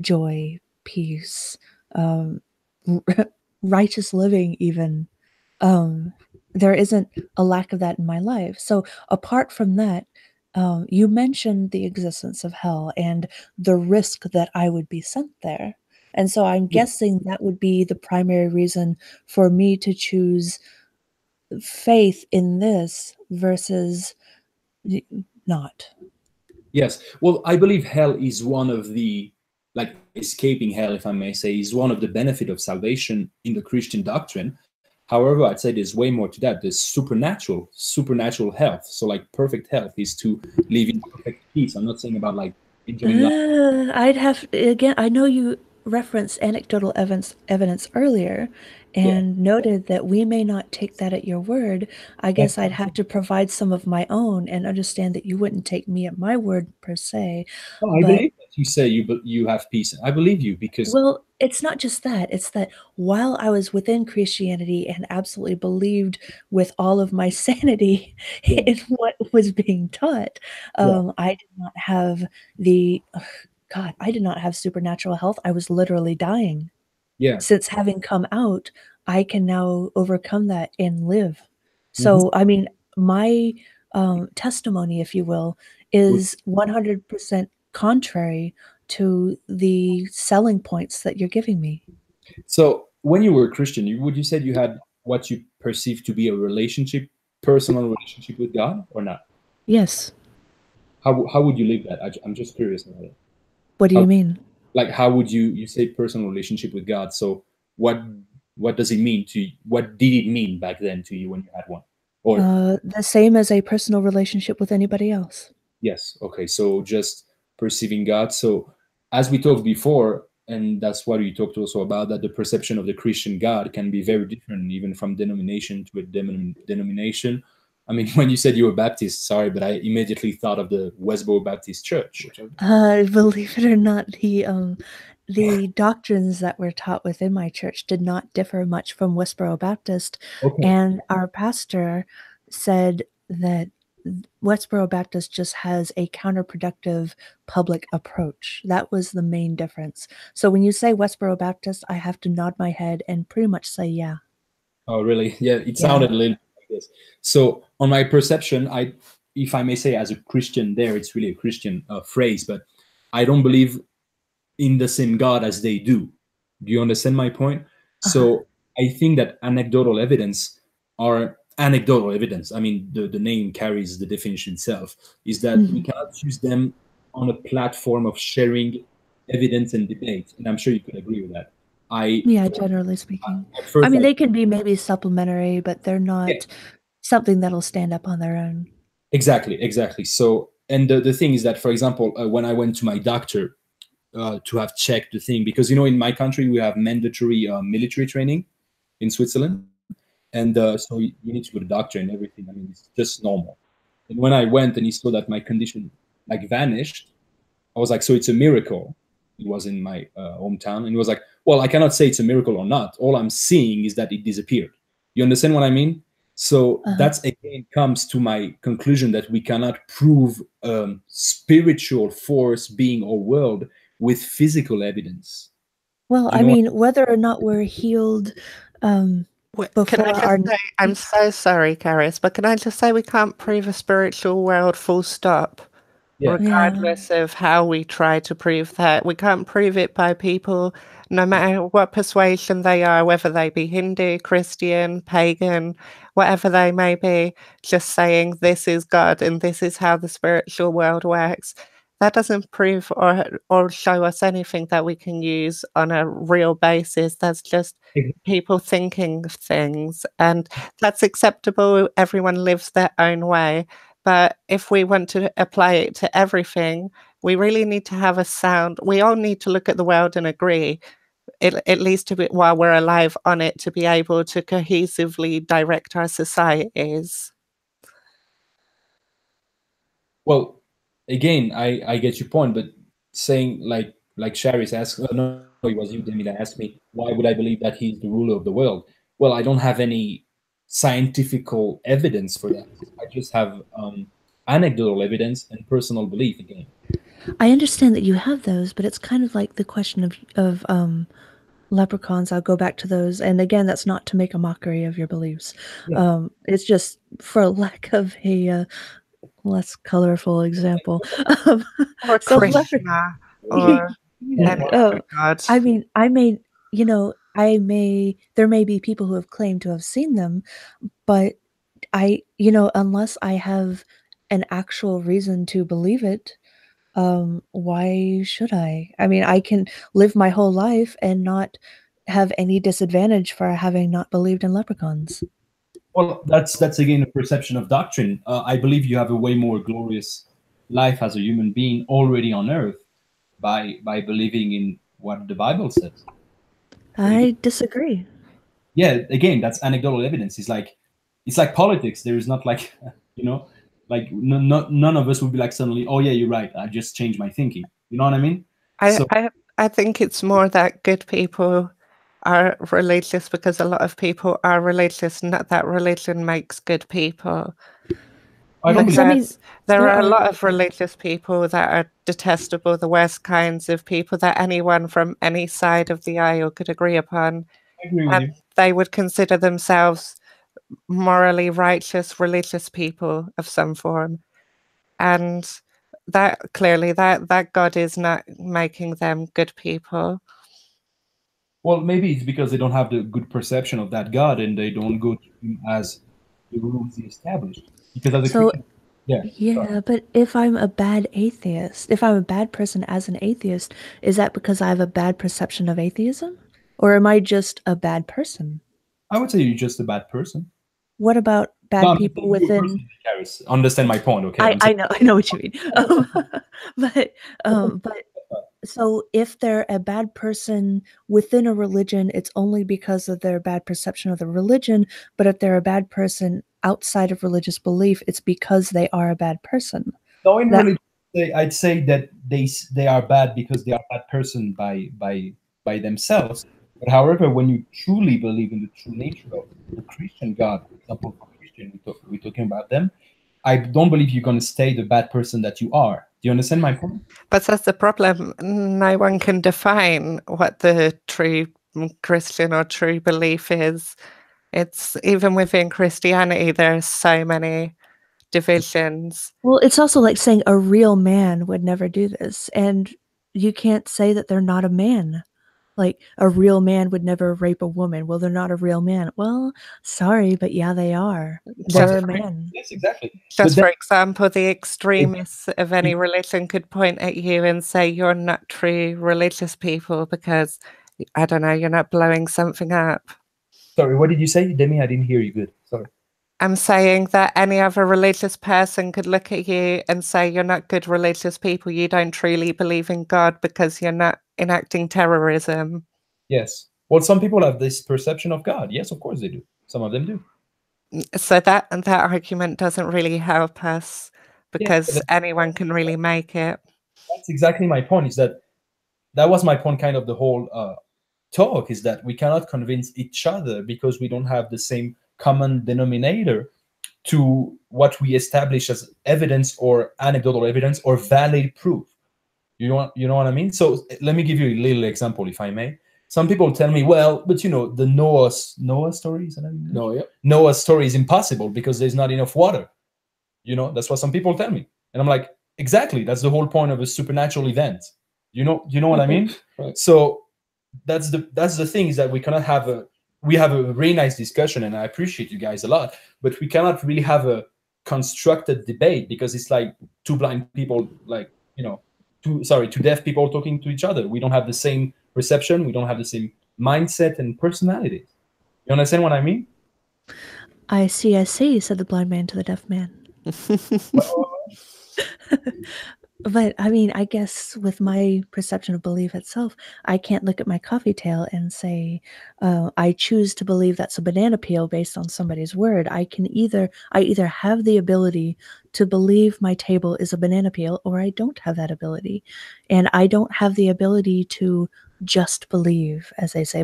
joy, peace, um, righteous living, even. Um, there isn't a lack of that in my life. So, apart from that, you mentioned the existence of hell and the risk that I would be sent there. And so, I'm yeah. guessing that would be the primary reason for me to choose faith in this versus not. Yes. Well, I believe hell is one of the, like escaping hell, if I may say, is one of the benefit of salvation in the Christian doctrine. However, I'd say there's way more to that. There's supernatural health. So like perfect health is to live in perfect peace. I'm not saying about like enjoying life. I'd have again. I know you referenced anecdotal evidence earlier, Yeah. and noted that we may not take that at your word. I guess I'd have to provide some of my own and understand that you wouldn't take me at my word per se. No, I But believe that you say you have peace. I believe you because well, it's not just that. It's that while I was within Christianity and absolutely believed with all of my sanity yeah, in what was being taught, yeah, I did not have the God, I did not have supernatural health. I was literally dying. yeah. Since having come out, I can now overcome that and live. Mhm. So, I mean, my testimony, if you will, is 100% contrary to the selling points that you're giving me. So when you were a Christian, would you say you had what you perceive to be a relationship, personal relationship with God, or not? Yes. How would you live that? I'm just curious about it. What do How you mean? like how would you say personal relationship with God? So what what does it mean to you? What did it mean back then to you when you had one? Or The same as a personal relationship with anybody else. yes, okay. So just perceiving God. So as we talked before, and that's what we talked also about, that the perception of the Christian God can be very different, even from denomination to a denomination. I mean, when you said you were Baptist, sorry, but I immediately thought of the Westboro Baptist Church. Believe it or not, the doctrines that were taught within my church did not differ much from Westboro Baptist, Okay. and our pastor said that Westboro Baptist just has a counterproductive public approach. That was the main difference. So when you say Westboro Baptist, I have to nod my head and pretty much say, yeah, Oh, really? Yeah, it yeah. sounded a little like this. So on my perception, I if I may say, as a Christian, there it's really a Christian phrase, but I don't believe in the same God as they do. Do you understand my point? So I think that anecdotal evidence are anecdotal evidence. I mean, the name carries the definition itself, is that we cannot use them on a platform of sharing evidence and debate. And I'm sure you could agree with that. Yeah, generally speaking. I mean, they can be maybe supplementary, but they're not something that'll stand up on their own. Exactly. So, and the thing is that, for example, when I went to my doctor to have checked the thing, because, you know, in my country, we have mandatory military training in Switzerland. And so you need to go to the doctor and everything. I mean, it's just normal. And when I went and he saw that my condition like vanished, I was like, so it's a miracle. It was in my hometown. And he was like, well, I cannot say it's a miracle or not. All I'm seeing is that it disappeared. You understand what I mean? So that's, again, comes to my conclusion that we cannot prove spiritual force, being, or world with physical evidence. Well, I mean, whether or not we're healed can I just say, I'm so sorry, Charis, but can I just say we can't prove a spiritual world full stop, regardless of how we try to prove that. We can't prove it by people, no matter what persuasion they are, whether they be Hindu, Christian, pagan, whatever they may be, just saying this is God and this is how the spiritual world works. That doesn't prove or show us anything that we can use on a real basis. That's just people thinking of things, and that's acceptable. Everyone lives their own way. But if we want to apply it to everything, we really need to have a sound. We all need to look at the world and agree, at least a bit while we're alive on it, to be able to cohesively direct our societies. Well, again, I get your point, but saying like Charis asked, no, it was you, Demi, that asked me, why would I believe that he's the ruler of the world? Well, I don't have any scientific evidence for that. I just have anecdotal evidence and personal belief again. I understand that you have those, but it's kind of like the question of leprechauns. I'll go back to those, and again, that's not to make a mockery of your beliefs. It's just for lack of a less colorful example. Or Krishna, or gods. I mean, there may be people who have claimed to have seen them, but unless I have an actual reason to believe it, why should I? I mean, I can live my whole life and not have any disadvantage for having not believed in leprechauns. Well, that's again a perception of doctrine. I believe you have a way more glorious life as a human being already on earth by believing in what the Bible says. I disagree. Yeah, again, that's anecdotal evidence. It's like politics. There is not like, like none of us would be like suddenly, oh yeah, you're right, I just changed my thinking. You know what I mean? I think it's more that good people are religious because a lot of people are religious, not that religion makes good people. There are a lot of religious people that are detestable, the worst kinds of people that anyone from any side of the aisle could agree upon. I agree with you. They would consider themselves morally righteous, religious people of some form. And that clearly that God is not making them good people. Well, maybe it's because they don't have the good perception of that God and they don't go to him as the rules he established. Because as a Christian, but if I'm a bad atheist, if I'm a bad person as an atheist, is that because I have a bad perception of atheism? Or am I just a bad person? I would say you're just a bad person. What about bad people within? Understand my point, okay? I know what you mean. But so if they're a bad person within a religion, it's only because of their bad perception of the religion. But if they're a bad person outside of religious belief, it's because they are a bad person. No, in religion, I'd say that they are bad because they are a bad person by themselves. But however, when you truly believe in the true nature of the Christian God, for example, for Christian, we're talking about them, I don't believe you're going to stay the bad person that you are. Do you understand my point? But that's the problem. No one can define what the true Christian or true belief is. It's even within Christianity, there's so many divisions. Well, it's also like saying a real man would never do this, and you can't say that they're not a man. Like, a real man would never rape a woman. Well, they're not a real man. Well, sorry, but yeah, they are. They're a man. Yes, exactly. Just for example, the extremists of any religion could point at you and say you're not true religious people because, I don't know, you're not blowing something up. Sorry, what did you say, Demi? I didn't hear you good. Sorry. I'm saying that any other religious person could look at you and say you're not good religious people. You don't truly believe in God because you're not enacting terrorism. Yes. Well, some people have this perception of God. Yes, of course they do. Some of them do. So that argument doesn't really help us because anyone can really make it. That's exactly my point. Is that was my point, kind of the whole talk, is that we cannot convince each other because we don't have the same common denominator to what we establish as evidence or anecdotal evidence or valid proof. You know what I mean? So let me give you a little example, if I may. Some people tell me, well, but the Noah story, is that Noah's story is impossible because there's not enough water. That's what some people tell me. And I'm like, exactly, that's the whole point of a supernatural event. You know what I mean? Right. So that's the thing, is that we cannot have we have a really nice discussion, and I appreciate you guys a lot, but we cannot really have a constructed debate because it's like two blind people, like, two deaf people talking to each other. We don't have the same perception. We don't have the same mindset and personality. You understand what I mean? I see, said the blind man to the deaf man. But I mean, I guess with my perception of belief itself, I can't look at my coffee table and say, I choose to believe that's a banana peel based on somebody's word. I either have the ability to believe my table is a banana peel, or I don't have that ability. And I don't have the ability to just believe, as they say,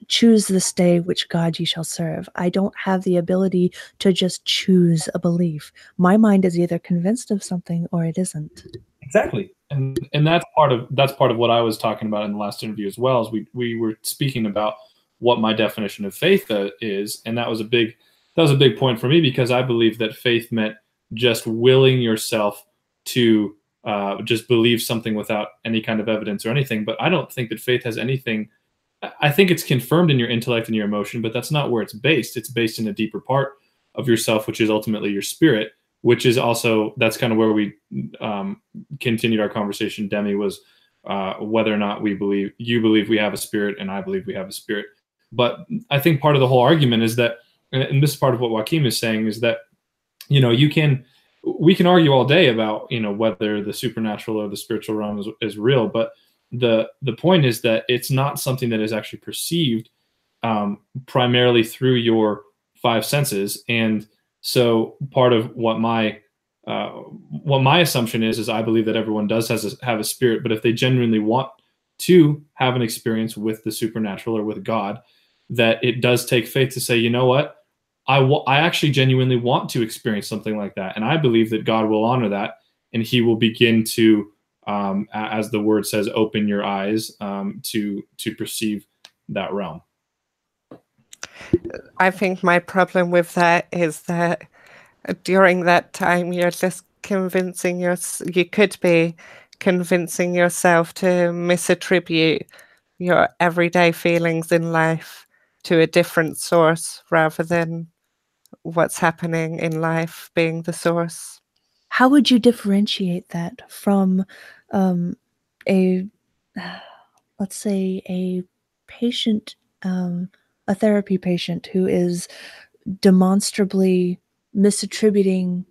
choose this day which God ye shall serve. I don't have the ability to just choose a belief. My mind is either convinced of something or it isn't. Exactly. And that's part of what I was talking about in the last interview as well, as we were speaking about what my definition of faith is, and that was a big point for me, because I believe that faith meant just willing yourself to just believe something without any kind of evidence or anything. But I don't think that faith has anything. I think it's confirmed in your intellect and your emotion, but that's not where it's based. It's based in a deeper part of yourself, which is ultimately your spirit, which is also, that's kind of where we continued our conversation, Demi, was whether or not you believe we have a spirit and I believe we have a spirit. But I think part of the whole argument is that, and this is part of what Joaquim is saying, is that, we can argue all day about, whether the supernatural or the spiritual realm is real, but the point is that it's not something that is actually perceived primarily through your five senses. And so part of what my assumption is I believe that everyone does have a spirit, but if they genuinely want to have an experience with the supernatural or with God, that it does take faith to say, you know what, I actually genuinely want to experience something like that. And I believe that God will honor that, and he will begin to, as the word says, open your eyes to perceive that realm. I think my problem with that is that during that time, you're just you could be convincing yourself to misattribute your everyday feelings in life to a different source rather than what's happening in life being the source. How would you differentiate that from let's say a patient, a therapy patient who is demonstrably misattributing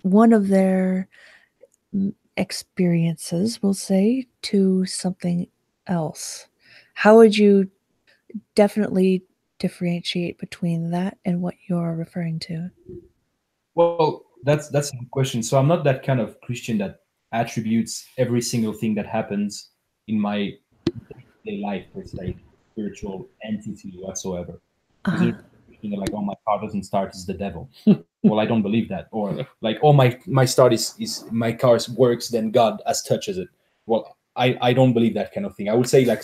one of their experiences, we'll say, to something else? How would you definitely differentiate between that and what you're referring to? Well, that's a good question. So I'm not that kind of Christian that attributes every single thing that happens in my day-to-day life as like spiritual entity whatsoever. Like, oh, my car doesn't start, is the devil. Well, I don't believe that. Or like, oh, my start is my car works, then God as touches it. Well, I don't believe that kind of thing. I would say like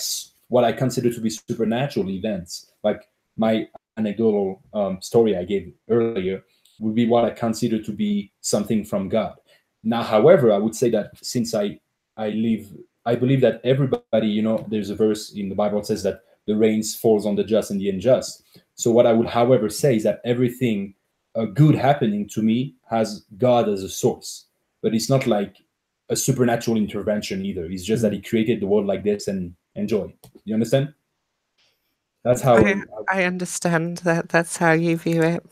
what I consider to be supernatural events, like my anecdotal story I gave earlier. would be what I consider to be something from God. Now, however, I would say that since I believe that everybody, you know, there's a verse in the Bible that says that the rains falls on the just and the unjust. So what I would, however, say is that everything good happening to me has God as a source, but it's not like a supernatural intervention either. It's just that He created the world like this and enjoy. You understand? That's how I understand that. That's how you view it.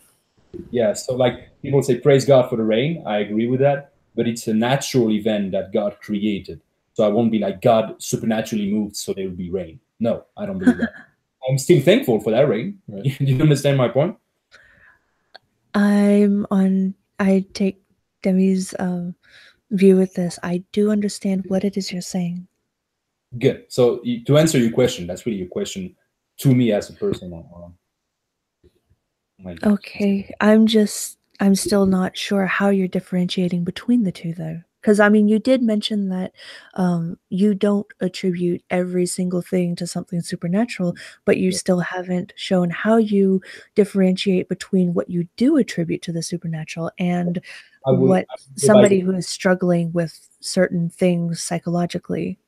Yeah. So like people say, praise God for the rain. I agree with that, but it's a natural event that God created. So I won't be like God supernaturally moved so there will be rain. No, I don't believe that. I'm still thankful for that rain. Right? Do you understand my point? I take Demi's view with this. I do understand what it is you're saying. Good. So to answer your question, that's really a question to me as a person. Okay, I'm still not sure how you're differentiating between the two, though. Because, I mean, you did mention that you don't attribute every single thing to something supernatural, but you still haven't shown how you differentiate between what you do attribute to the supernatural and what somebody who is struggling with certain things psychologically.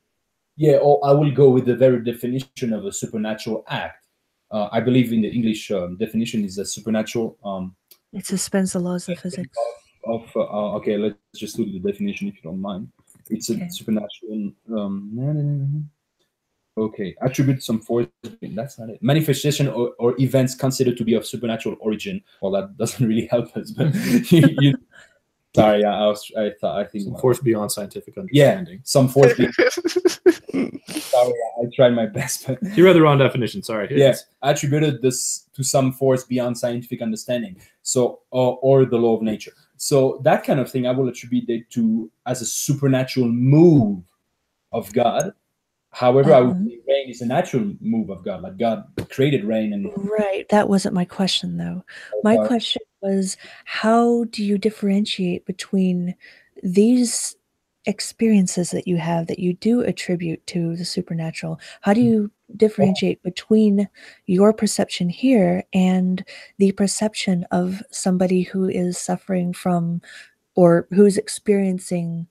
Yeah, or I will go with the very definition of a supernatural act. I believe in the English definition is a supernatural. It suspends the laws of physics. Okay, let's just do the definition if you don't mind. It's a supernatural. Okay, attribute some force. That's not it. Manifestation or events considered to be of supernatural origin. Well, that doesn't really help us, but sorry, I think some force beyond scientific understanding. Yeah, some force. Sorry, I tried my best, but you read the wrong definition. Sorry. Yes, attributed this to some force beyond scientific understanding. So, or the law of nature. So that kind of thing, I will attribute it to as a supernatural move of God. However, I would say rain is a natural move of God. Like God created rain, and right. That wasn't my question, though. My question was, how do you differentiate between these experiences that you have that you do attribute to the supernatural? How do you differentiate between your perception here and the perception of somebody who is suffering from or who's experiencing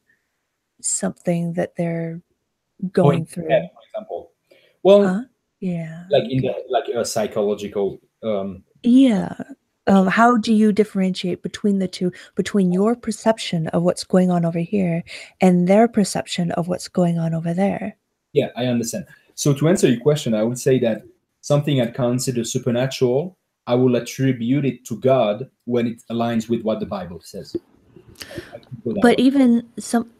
something that they're going through? For example, well, yeah, like in the like a psychological. Yeah. How do you differentiate between the two, between your perception of what's going on over here and their perception of what's going on over there? Yeah, I understand. So to answer your question, I would say that something I consider supernatural, I will attribute it to God when it aligns with what the Bible says. But even some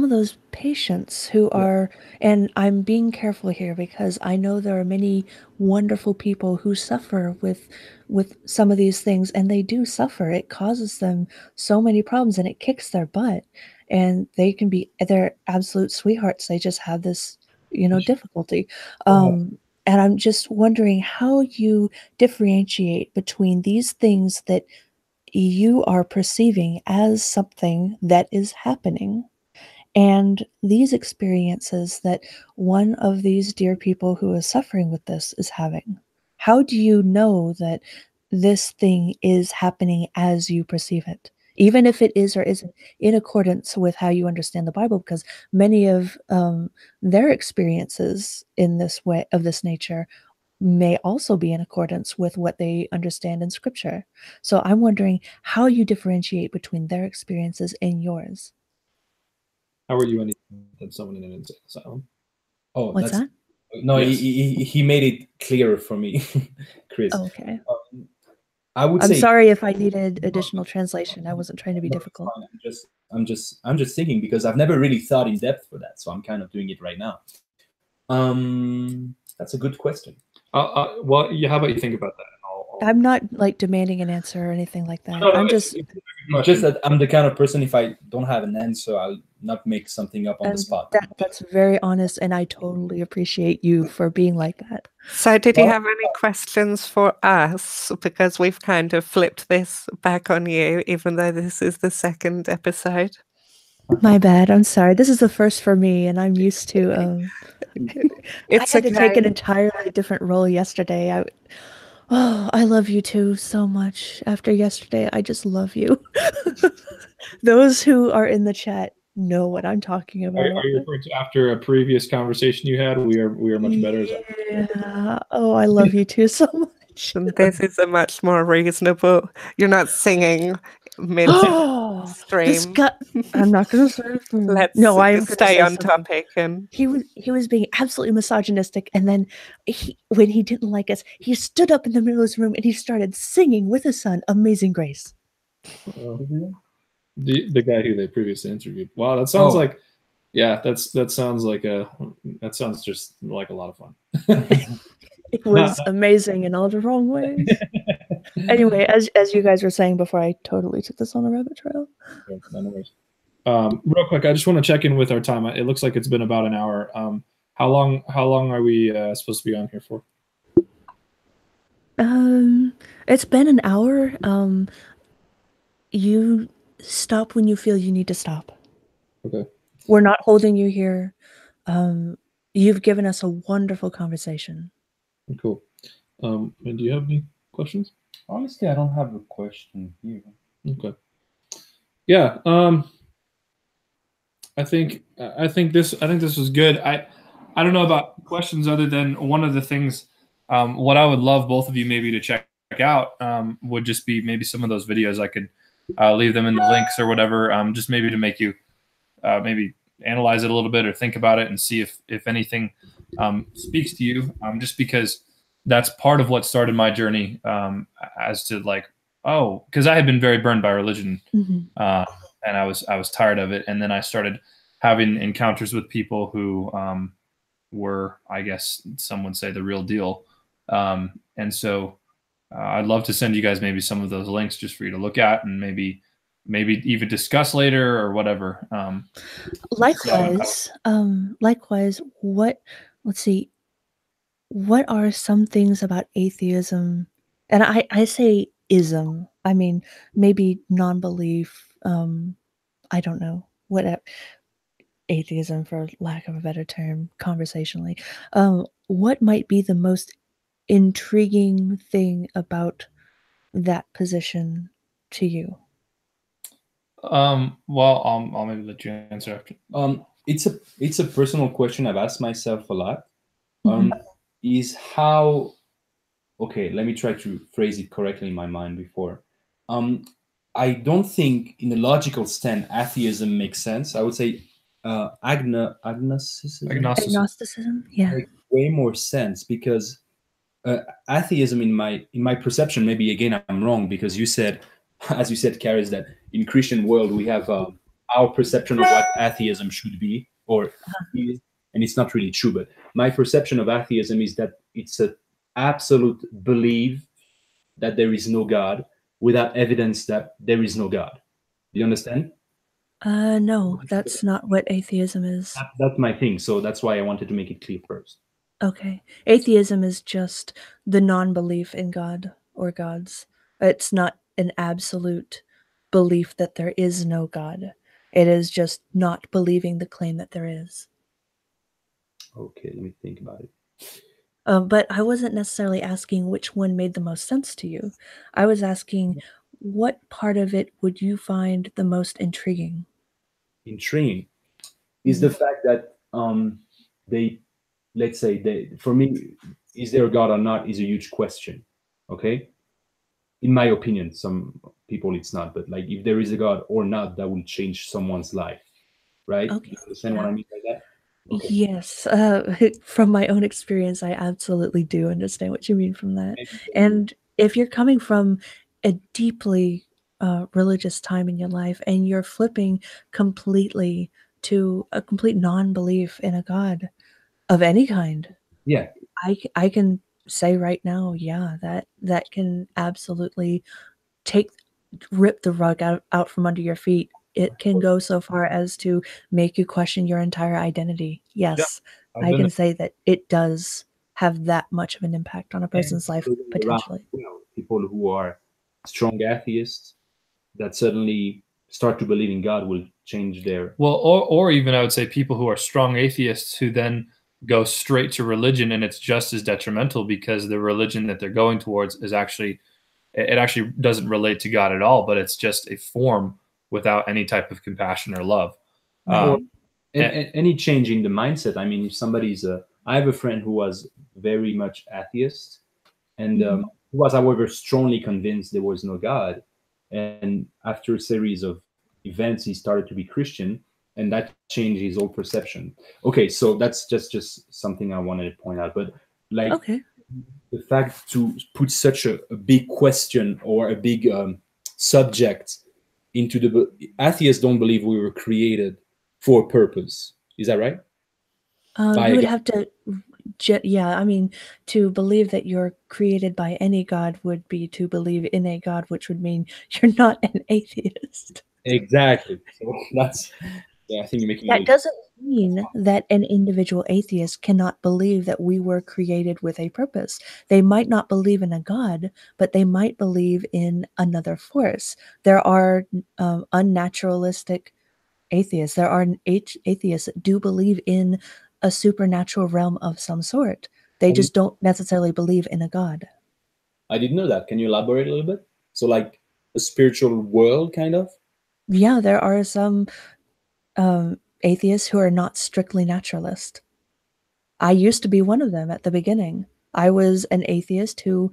of those patients who are, and I'm being careful here because I know there are many wonderful people who suffer with some of these things, and they do suffer. It causes them so many problems and it kicks their butt, and they're absolute sweethearts. They just have this, difficulty. And I'm just wondering how you differentiate between these things that you are perceiving as something that is happening and these experiences that one of these dear people who is suffering with this is having. How do you know that this thing is happening as you perceive it, even if it is or isn't in accordance with how you understand the Bible? Because many of their experiences in this way, of this nature, may also be in accordance with what they understand in Scripture. So I'm wondering how you differentiate between their experiences and yours. How are you anything than someone in an insane asylum? Oh, what's that? No, yes. he made it clearer for me, Chris. Oh, okay. I'm sorry if I needed additional translation. I wasn't trying to be difficult. I'm just thinking because I've never really thought in depth for that, so I'm kind of doing it right now. That's a good question. Well, how about you think about that? I'm not like demanding an answer or anything like that. No, I'm just that I'm the kind of person, if I don't have an answer, I'll not make something up on the spot. That's very honest, and I totally appreciate you for being like that. So did you have any questions for us? Because we've kind of flipped this back on you, even though this is the second episode. My bad. I'm sorry. This is the first for me, and I'm used to. I had to take an entirely different role yesterday. Oh, I love you too so much. After yesterday, I just love you. Those who are in the chat know what I'm talking Are about. you referring to after a previous conversation you had? We are much better. Yeah. Oh, I love you too so much. And this is a much more reasonable. You're not singing mid Oh, this stream. guy. I'm not gonna say. Let's No, I am gonna stay say on something. topic. And He was being absolutely misogynistic, and then when he didn't like us, he stood up in the middle of his room and he started singing with his son "Amazing Grace." The guy who they previously interviewed. Wow, that sounds like, yeah, that sounds just like a lot of fun. It was amazing in all the wrong ways. Anyway, as you guys were saying before, I totally took this on a rabbit trail. Real quick, I just want to check in with our time. It looks like it's been about an hour. How long are we supposed to be on here for? It's been an hour. You stop when you feel you need to stop. Okay. We're not holding you here. You've given us a wonderful conversation. Cool. And do you have any questions? Honestly, I don't have a question here. Okay. Yeah. I think this was good. I don't know about questions other than one of the things. What I would love both of you maybe to check out would just be maybe some of those videos. I could leave them in the links or whatever. Just maybe to make you maybe analyze it a little bit or think about it and see if anything speaks to you. Just because that's part of what started my journey as to like, oh, because I had been very burned by religion. Mm-hmm. And I was tired of it. And then I started having encounters with people who were, I guess some would say, the real deal. And so I'd love to send you guys maybe some of those links just for you to look at and maybe even discuss later or whatever. Likewise, let's see, what are some things about atheism? And I say ism, I mean, maybe non-belief, I don't know, what atheism, for lack of a better term, conversationally. What might be the most intriguing thing about that position to you? Well, I'll maybe let you answer after. It's a personal question I've asked myself a lot. Mhm. Is how, okay, let me try to phrase it correctly in my mind before. I don't think in a logical stand atheism makes sense. I would say Agnosticism, yeah. makes way more sense because atheism in my perception, maybe again I'm wrong, because you said, as you said, Charis, that in Christian world we have our perception of what atheism should be or is, and it's not really true. But my perception of atheism is that it's an absolute belief that there is no God without evidence that there is no God. Do you understand? No, that's not what atheism is. That's my thing. So that's why I wanted to make it clear first. Okay. Atheism is just the non-belief in God or gods. It's not an absolute belief that there is no God. It is just not believing the claim that there is. Okay, let me think about it. But I wasn't necessarily asking which one made the most sense to you. I was asking what part of it would you find the most intriguing? Intriguing is the fact that they, let's say, for me, is there a God or not is a huge question. Okay, in my opinion, some people it's not, but like if there is a God or not, that will change someone's life, right? Okay, You understand what I mean by that? Okay. Yes, from my own experience, I absolutely do understand what you mean from that. And if you're coming from a deeply religious time in your life and you're flipping completely to a complete non-belief in a God of any kind, Yeah, I can say right now, yeah, that can absolutely rip the rug out from under your feet. It can go so far as to make you question your entire identity. Yes, I can say that it does have that much of an impact on a person's life, potentially. People who are strong atheists that suddenly start to believe in God will change their. Well, or even I would say people who are strong atheists who then go straight to religion, and it's just as detrimental because the religion that they're going towards is actually, it actually doesn't relate to God at all, but it's just a form without any type of compassion or love. Right. Any change in the mindset. I mean, if somebody's I have a friend who was very much atheist, and Mhm. who was, however, strongly convinced there was no God. And after a series of events, he started to be Christian, and that changed his whole perception. Okay, so that's just something I wanted to point out. But like, Okay. the fact to put such a big question or a big subject into the atheists don't believe we were created for a purpose. Is that right? You would have to, yeah, I mean, to believe that you're created by any God would be to believe in a God, which would mean you're not an atheist. Exactly. So that's, yeah, I think you're making That doesn't mean that an individual atheist cannot believe that we were created with a purpose. They might not believe in a God, but they might believe in another force. There are unnaturalistic atheists. There are atheists that do believe in a supernatural realm of some sort. They just don't necessarily believe in a God. I didn't know that. Can you elaborate a little bit? So like a spiritual world, kind of? Yeah, there are some atheists who are not strictly naturalist. I used to be one of them at the beginning. I was an atheist who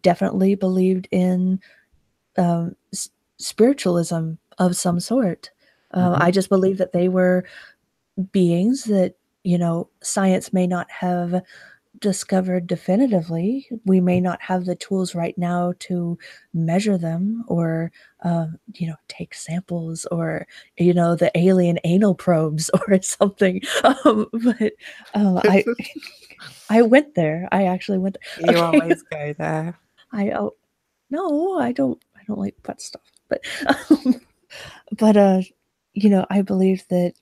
definitely believed in spiritualism of some sort. I just believed that they were beings that, science may not have discovered definitively. We may not have the tools right now to measure them or, take samples or, the alien anal probes or something. But I went there. I actually went there. You Okay. always go there. No, I don't like butt stuff. But but I believe that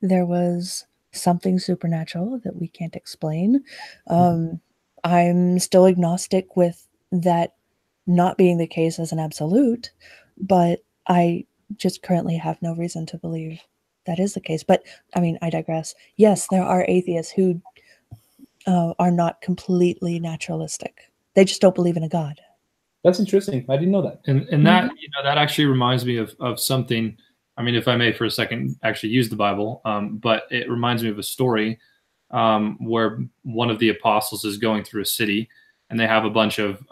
there was something supernatural that we can't explain. I'm still agnostic with that not being the case as an absolute, but I just currently have no reason to believe that is the case. But I mean, I digress. Yes, there are atheists who are not completely naturalistic. They just don't believe in a God. That's interesting. I didn't know that. And that, that actually reminds me of something. I mean, if I may for a second actually use the Bible, but it reminds me of a story where one of the apostles is going through a city, and they have a bunch of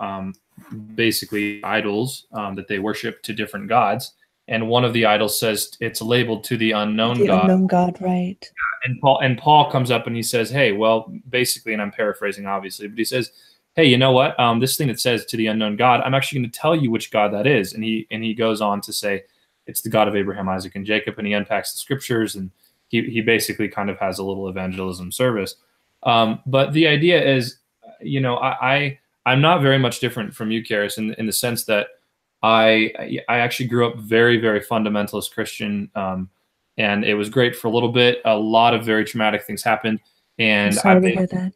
basically idols that they worship to different gods. And one of the idols says it's labeled to the unknown The God. unknown God, right? And Paul comes up and he says, "Hey, well, basically," and I'm paraphrasing obviously, but he says, "Hey, you know what? This thing that says to the unknown God, I'm actually going to tell you which God that is." And he goes on to say, "It's the God of Abraham, Isaac, and Jacob." And he unpacks the scriptures, and he basically kind of has a little evangelism service. But the idea is, I'm not very much different from you, Charis, in the sense that I actually grew up very, very fundamentalist Christian, and it was great for a little bit. A lot of very traumatic things happened, and I'm sorry to hear that.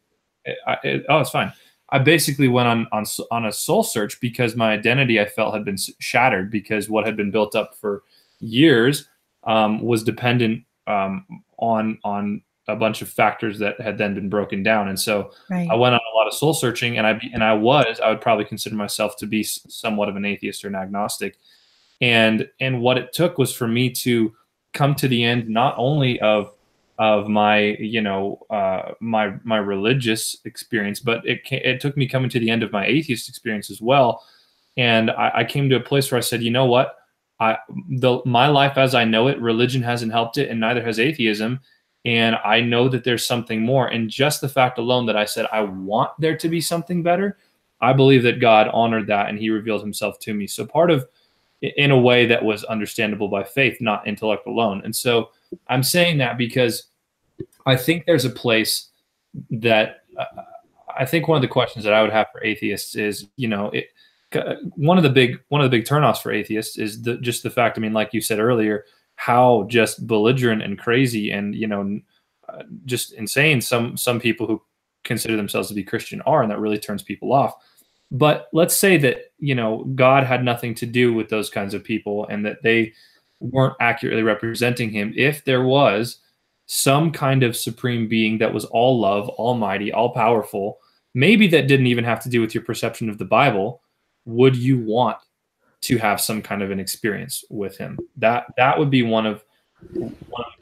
It's fine. I basically went on a soul search because my identity, I felt, had been shattered, because what had been built up for years was dependent on a bunch of factors that had then been broken down. And so Right. I went on a lot of soul searching, and I would probably consider myself to be somewhat of an atheist or an agnostic. And what it took was for me to come to the end not only of my my religious experience, but it took me coming to the end of my atheist experience as well. And I came to a place where I said, you know what, my life as I know it, religion hasn't helped it, and neither has atheism. And I know that there's something more. And just the fact alone that I said I want there to be something better, I believe that God honored that, and he revealed himself to me. So part of, in a way that was understandable by faith, not intellect alone. And so I'm saying that because I think there's a place that I think one of the questions that I would have for atheists is, one of the big turnoffs for atheists is just the fact, I mean, like you said earlier, how just belligerent and crazy and, just insane some people who consider themselves to be Christian are, and that really turns people off. But let's say that, God had nothing to do with those kinds of people, and that they weren't accurately representing him. If there was some kind of supreme being that was all love, almighty, all powerful, maybe that didn't even have to do with your perception of the Bible, would you want to have some kind of an experience with him? That would be one of the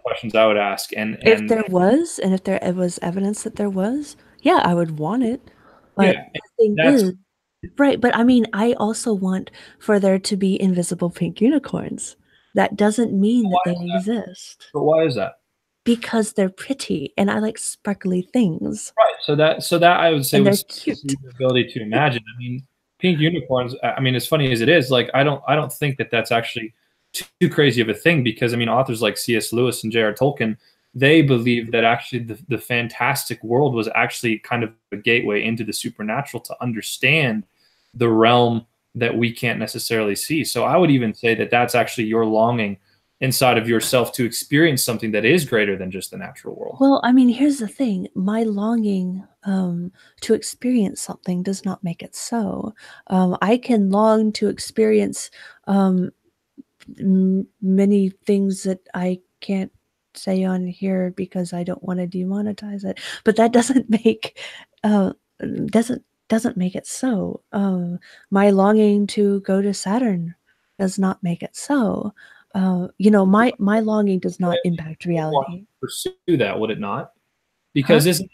questions I would ask. And if there was, and if there was evidence that there was, yeah, I would want it. But yeah, the thing that's is, right, but I mean, I also want for there to be invisible pink unicorns. That doesn't mean that they exist. But why is that? Because they're pretty, and I like sparkly things. Right. So that I would say And they're was cute. the ability to imagine. I mean, pink unicorns. I mean, as funny as it is, like I don't think that that's actually too crazy of a thing, because I mean, authors like C.S. Lewis and J.R. Tolkien, they believe that actually the fantastic world was actually kind of a gateway into the supernatural to understand the realm that we can't necessarily see. So I would even say that that's actually your longing inside of yourself to experience something that is greater than just the natural world. Well, I mean, here's the thing. My longing to experience something does not make it so. I can long to experience many things that I can't say on here because I don't want to demonetize it. But that doesn't make doesn't make it so. My longing to go to Saturn does not make it so. You know, my longing does not impact reality. Pursue that, would it not? Because isn't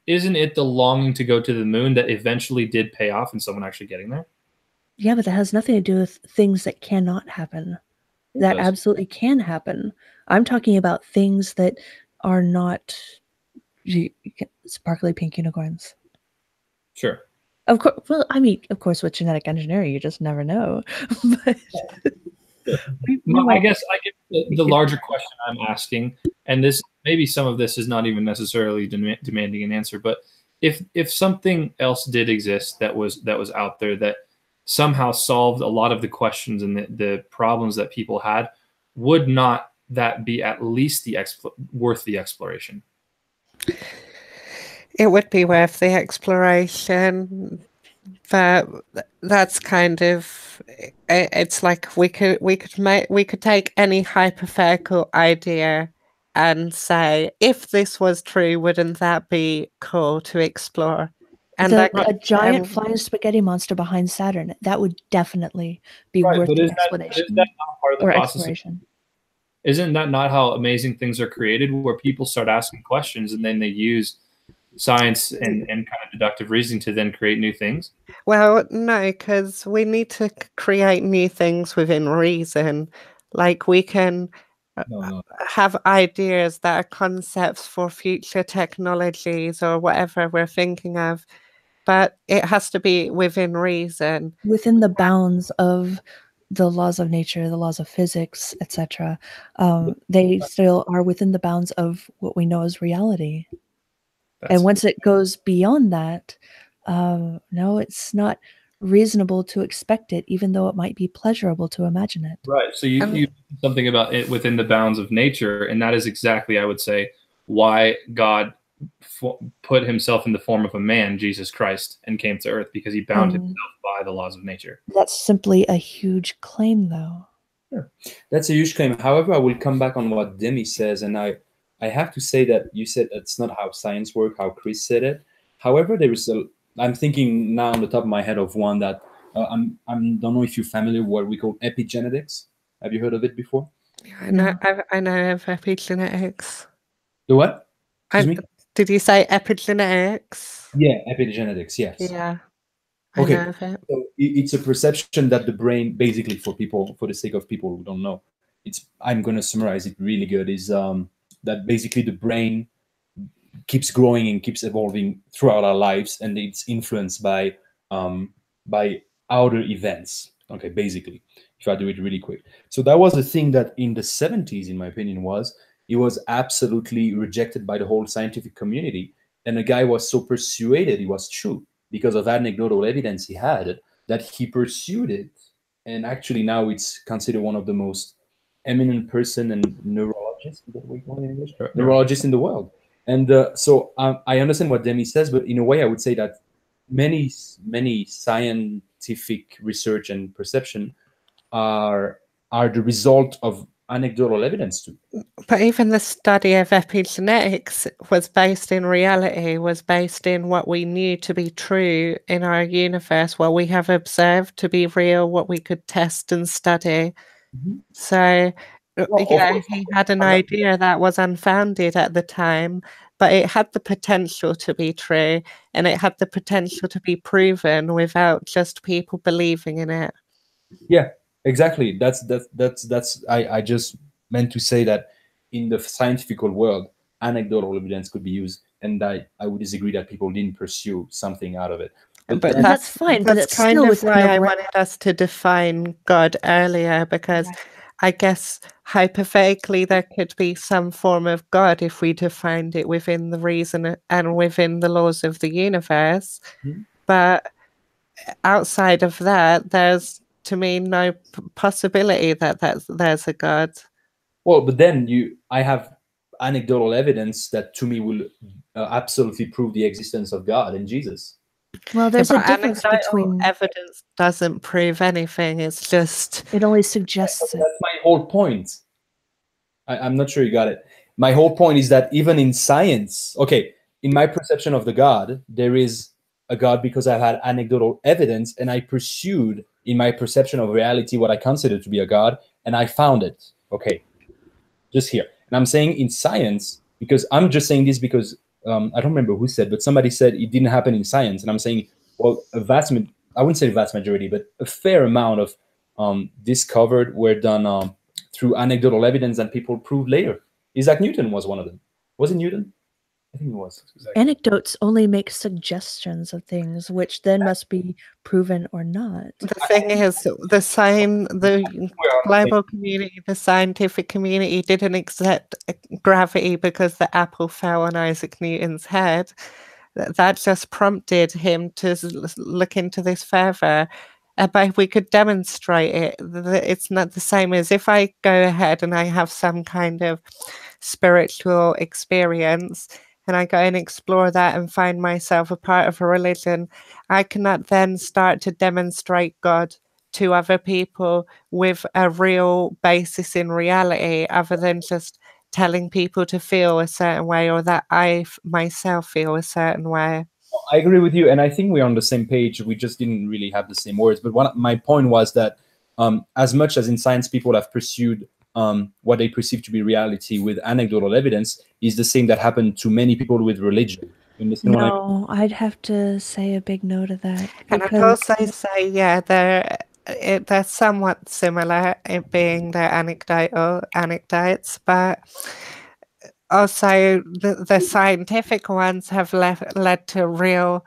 it the longing to go to the moon that eventually did pay off in someone actually getting there? Yeah, but that has nothing to do with things that cannot happen. That absolutely can happen. I'm talking about things that are not sparkly pink unicorns. Sure. Of course. Well, I mean, of course, with genetic engineering, you just never know. But I guess the larger question I'm asking, and this maybe some of this is not even necessarily demanding an answer, but if something else did exist that was out there that somehow solved a lot of the questions and the problems that people had, would not that be at least worth the exploration? It would be worth the exploration, but that's kind of, it's like we could take any hypothetical idea and say, if this was true, wouldn't that be cool to explore? And a giant flying spaghetti monster behind Saturn, that would definitely be worth the explanation. Is that not part of the process? Exploration. Isn't that not how amazing things are created, where people start asking questions and then they use science and kind of deductive reasoning to then create new things? Well, no, because we need to create new things within reason. Like we can have ideas that are concepts for future technologies or whatever we're thinking of, but it has to be within reason. Within the bounds of the laws of nature, the laws of physics, etc. They still are within the bounds of what we know as reality. And once it goes beyond that, no, it's not reasonable to expect it, even though it might be pleasurable to imagine it. Right. So you something about it within the bounds of nature, and that is exactly, I would say, why God put himself in the form of a man, Jesus Christ, and came to earth, because he bound himself by the laws of nature. That's simply a huge claim, though. Sure. That's a huge claim. However, I will come back on what Demi says, and I have to say that you said it's not how science works, how Chris said it. However, there is I'm thinking now on the top of my head of one that I don't know if you're familiar with what we call epigenetics. Have you heard of it before? I know of epigenetics. The what? Excuse me? Did you say epigenetics? Yeah, epigenetics, yes. Yeah. Okay. I know of it. So it's a perception that the brain, basically for the sake of people who don't know, I'm going to summarize it really good, is that basically the brain keeps growing and keeps evolving throughout our lives, and it's influenced by outer events. Okay, basically, if I do it really quick. So that was the thing that in the 70s, in my opinion, it was absolutely rejected by the whole scientific community. And the guy was so persuaded it was true because of anecdotal evidence he had, that he pursued it. And actually now it's considered one of the most eminent person and neurologists, is that what you call it in English? Neurologists in the world. And so I understand what Demi says, but in a way I would say that many scientific research and perception are the result of anecdotal evidence to. But even the study of epigenetics was based in reality, was based in what we knew to be true in our universe, what we have observed to be real, what we could test and study. So, yeah, he had an idea that was unfounded at the time, but it had the potential to be true, and it had the potential to be proven without just people believing in it. Yeah, exactly. That's I just meant to say that in the scientific world, anecdotal evidence could be used, and I would disagree that people didn't pursue something out of it. But that's fine. But it's kind still of why I wanted us to define God earlier, because I guess hypothetically there could be some form of God if we defined it within the reason and within the laws of the universe. But outside of that, there's, to me, no possibility that there's a God. Well, but then I have anecdotal evidence that to me will absolutely prove the existence of God and Jesus. Well, there's a difference between evidence doesn't prove anything. It's just it only suggests it. That's my whole point. I'm not sure you got it. My whole point is that even in science, okay, in my perception of the God, there is a God because I've had anecdotal evidence and I pursued in my perception of reality what I consider to be a God, and I found it. Okay, just here. And I'm saying in science, because I'm just saying this because I don't remember who said, but somebody said it didn't happen in science. And I'm saying, well, I wouldn't say a vast majority, but a fair amount of discovered were done through anecdotal evidence that people proved later. Isaac Newton was one of them. Was it Newton? I think it was. Exactly. Anecdotes only make suggestions of things, which then must be proven or not. The thing is, the global community, the scientific community didn't accept gravity because the apple fell on Isaac Newton's head. That just prompted him to look into this further. But if we could demonstrate it, it's not the same as if I go ahead and I have some kind of spiritual experience and I go and explore that and find myself a part of a religion, I cannot then start to demonstrate God to other people with a real basis in reality, other than just telling people to feel a certain way or that I myself feel a certain way. I agree with you, and I think we're on the same page. We just didn't really have the same words. But my point was that as much as in science people have pursued what they perceive to be reality with anecdotal evidence, is the same that happened to many people with religion. No, I'd have to say a big no to that. And I'd also say, yeah, they're somewhat similar in being their anecdotes, but also the scientific ones have led to real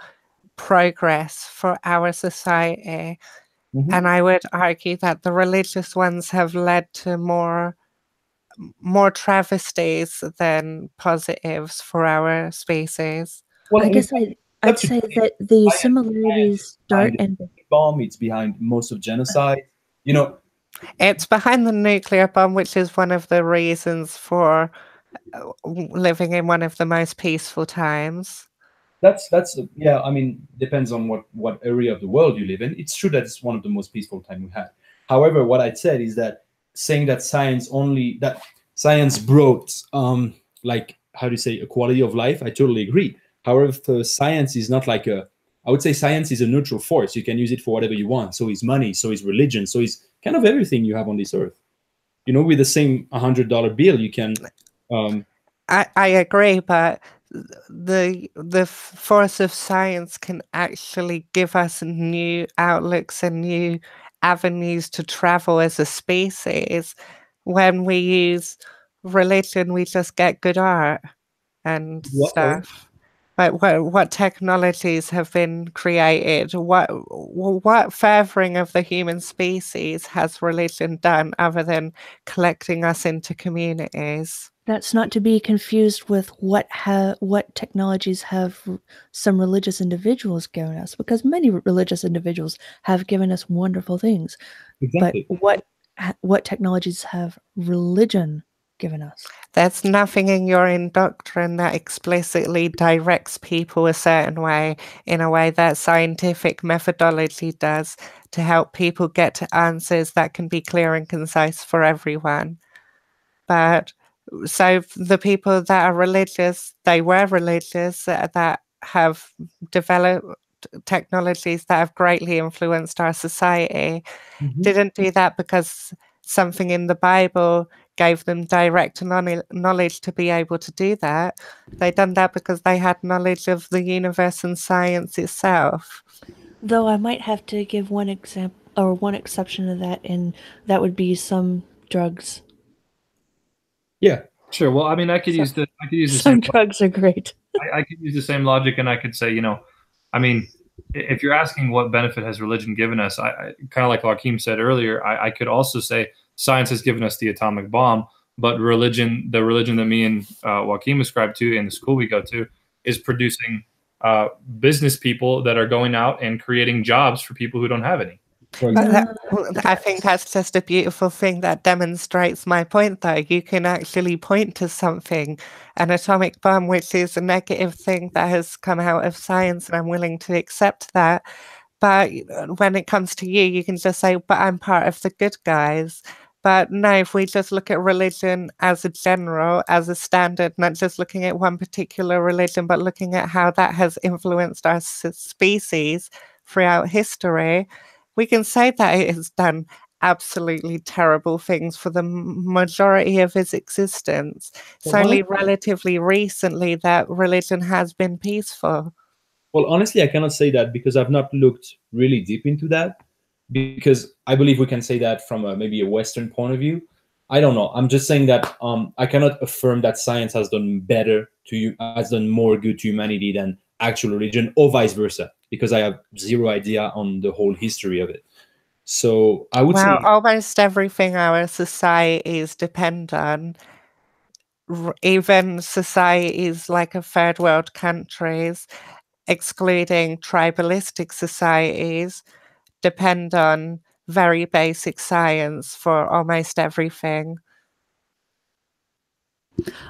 progress for our society. And I would argue that the religious ones have led to more travesties than positives for our species. Well, I guess I'd say that the similarities start and bomb. It's behind most of genocide. You know, it's behind the nuclear bomb, which is one of the reasons for living in one of the most peaceful times. That's yeah. I mean, depends on what area of the world you live in. It's true that it's one of the most peaceful time we had. However, what I said is that saying that science brought like, how do you say, a quality of life, I totally agree. However, science is not like I would say science is a neutral force. You can use it for whatever you want. So is money, so is religion, so is kind of everything you have on this earth. You know, with the same $100 bill, you can. I agree, but the force of science can actually give us new outlooks and new avenues to travel as a species. When we use religion, we just get good art and stuff. But what technologies have been created? What furthering of the human species has religion done other than collecting us into communities? That's not to be confused with what technologies have some religious individuals given us, because many religious individuals have given us wonderful things. Exactly. But what technologies have religion given us? There's nothing in your doctrine that explicitly directs people a certain way, in a way that scientific methodology does, to help people get to answers that can be clear and concise for everyone. But so the people that are religious, they were religious, that have developed technologies that have greatly influenced our society, didn't do that because something in the Bible gave them direct knowledge to be able to do that. They done that because they had knowledge of the universe and science itself. Though I might have to give one example or one exception to that, and that would be some drugs. Yeah, sure. Well, I mean, I could use the Some drugs are great. I could use the same logic, and I could say, I mean, if you're asking what benefit has religion given us, I kind of like Joaquim said earlier, I could also say science has given us the atomic bomb, but the religion that me and Joaquim ascribe to in the school we go to is producing business people that are going out and creating jobs for people who don't have any. I think that's just a beautiful thing that demonstrates my point, though. You can actually point to something, an atomic bomb, which is a negative thing that has come out of science, and I'm willing to accept that. But when it comes to you, you can just say, but I'm part of the good guys. But no, if we just look at religion as a general, as a standard, not just looking at one particular religion, but looking at how that has influenced our species throughout history, we can say that it has done absolutely terrible things for the majority of its existence. It's only relatively recently that religion has been peaceful. Well, honestly, I cannot say that because I've not looked really deep into that, because I believe we can say that from maybe a Western point of view. I don't know. I'm just saying that I cannot affirm that science has done better to you, has done more good to humanity than actual religion, or vice versa, because I have zero idea on the whole history of it. So I would say almost everything our societies depend on, even societies like a third world countries, excluding tribalistic societies, depend on very basic science for almost everything.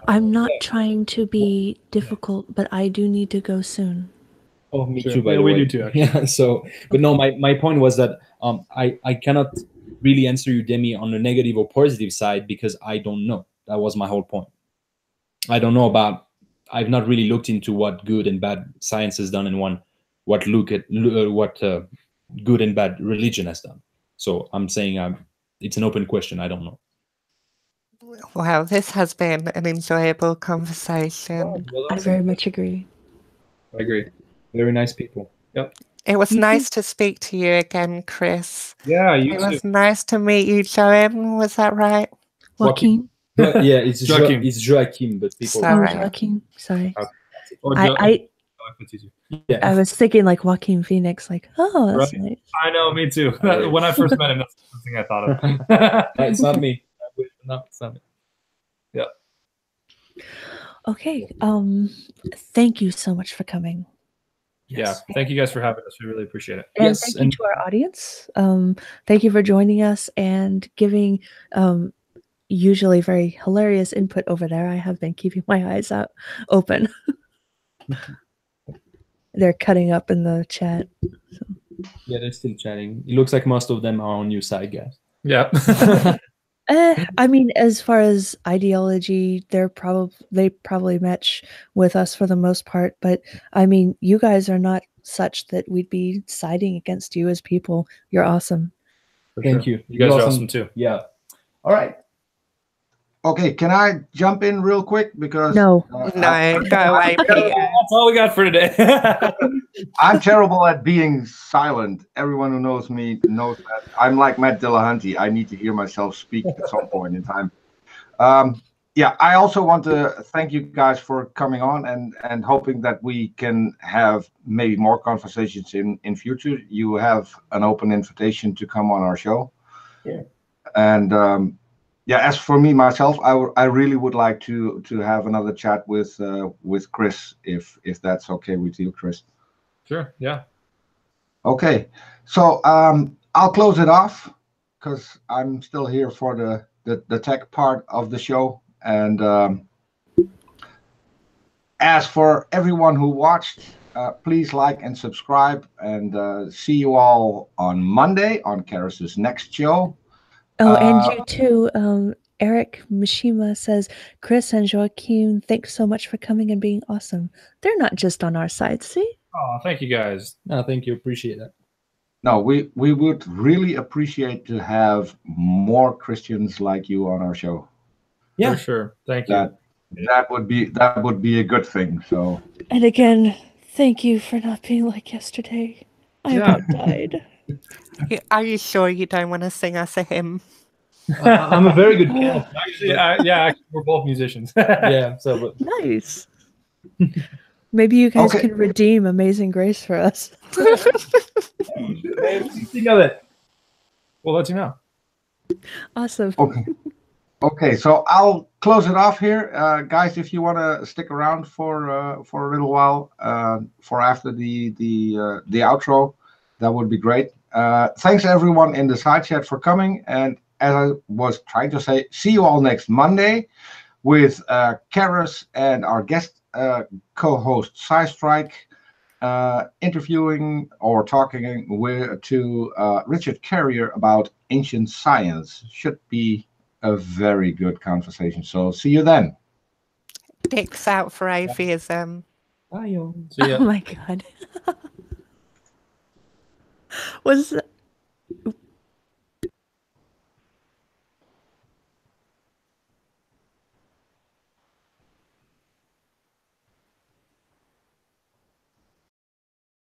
I'm not trying to be difficult, but I do need to go soon. Oh, me too, by the way. We do too, actually. Yeah, so, but no, my point was that I cannot really answer you, Demi, on the negative or positive side because I don't know. That was my whole point. I don't know I've not really looked into what good and bad science has done and what good and bad religion has done. So I'm saying it's an open question. I don't know. Wow, this has been an enjoyable conversation. I very much agree. I agree. Very nice people. Yep. It was nice to speak to you again, Chris. Yeah, you too. It was nice to meet you, Joanne. Was that right? Joaquim. Yeah, it's Joaquim. It's Joaquim, but people. Joaquim. Sorry. Yeah. I was thinking like Joaquin Phoenix, like, oh, that's nice. I know, me too. When I first met him, that's something I thought of. It's not me. No, it's not me. Yeah. Okay. Thank you so much for coming. Yes. Yeah. Thank you guys for having us. We really appreciate it. And thank you to our audience. Thank you for joining us and giving usually very hilarious input over there. I have been keeping my eyes out open. They're cutting up in the chat. So. Yeah, they're still chatting. It looks like most of them are on your side, guys. Yeah. I mean, as far as ideology, they probably match with us for the most part. But I mean, you guys are not such that we'd be siding against you as people. You're awesome. Thank you. You guys are awesome too. Yeah. All right. Okay, can I jump in real quick? Because no, go away, Peter. That's all we got for today. I'm terrible at being silent. Everyone who knows me knows that. I'm like Matt Dillahunty. I need to hear myself speak at some point in time. Yeah, I also want to thank you guys for coming on and hoping that we can have maybe more conversations in future. You have an open invitation to come on our show. Yeah. And yeah, as for me myself, I really would like to have another chat with Chris, if that's okay with you, Chris. Sure. Yeah. Okay. So I'll close it off because I'm still here for the tech part of the show. And as for everyone who watched, please like and subscribe, and see you all on Monday on Charis's next show. Oh, and you too. Eric Mishima says, Chris and Joaquin, thanks so much for coming and being awesome. They're not just on our side, see? Oh, thank you guys. No, thank you. Appreciate that. No, we would really appreciate to have more Christians like you on our show. Yeah, for sure. Thank you. That would be a good thing. So. And again, thank you for not being like yesterday. I about died. Are you sure you don't want to sing us a hymn? I'm a very good pianist. Actually, actually, we're both musicians. Yeah, so but Nice. Maybe you guys Okay. can redeem Amazing Grace for us. think of it. We'll let you know. Awesome. Okay, so I'll close it off here, guys. If you want to stick around for a little while, for after the outro, that would be great. Thanks everyone in the side chat for coming, and as I was trying to say, see you all next Monday with Charis and our guest co-host SciStrike, interviewing or talking to Richard Carrier about ancient science. Should be a very good conversation. So see you then. Dicks out for atheism. bye, y'all. See ya. Oh my God. Was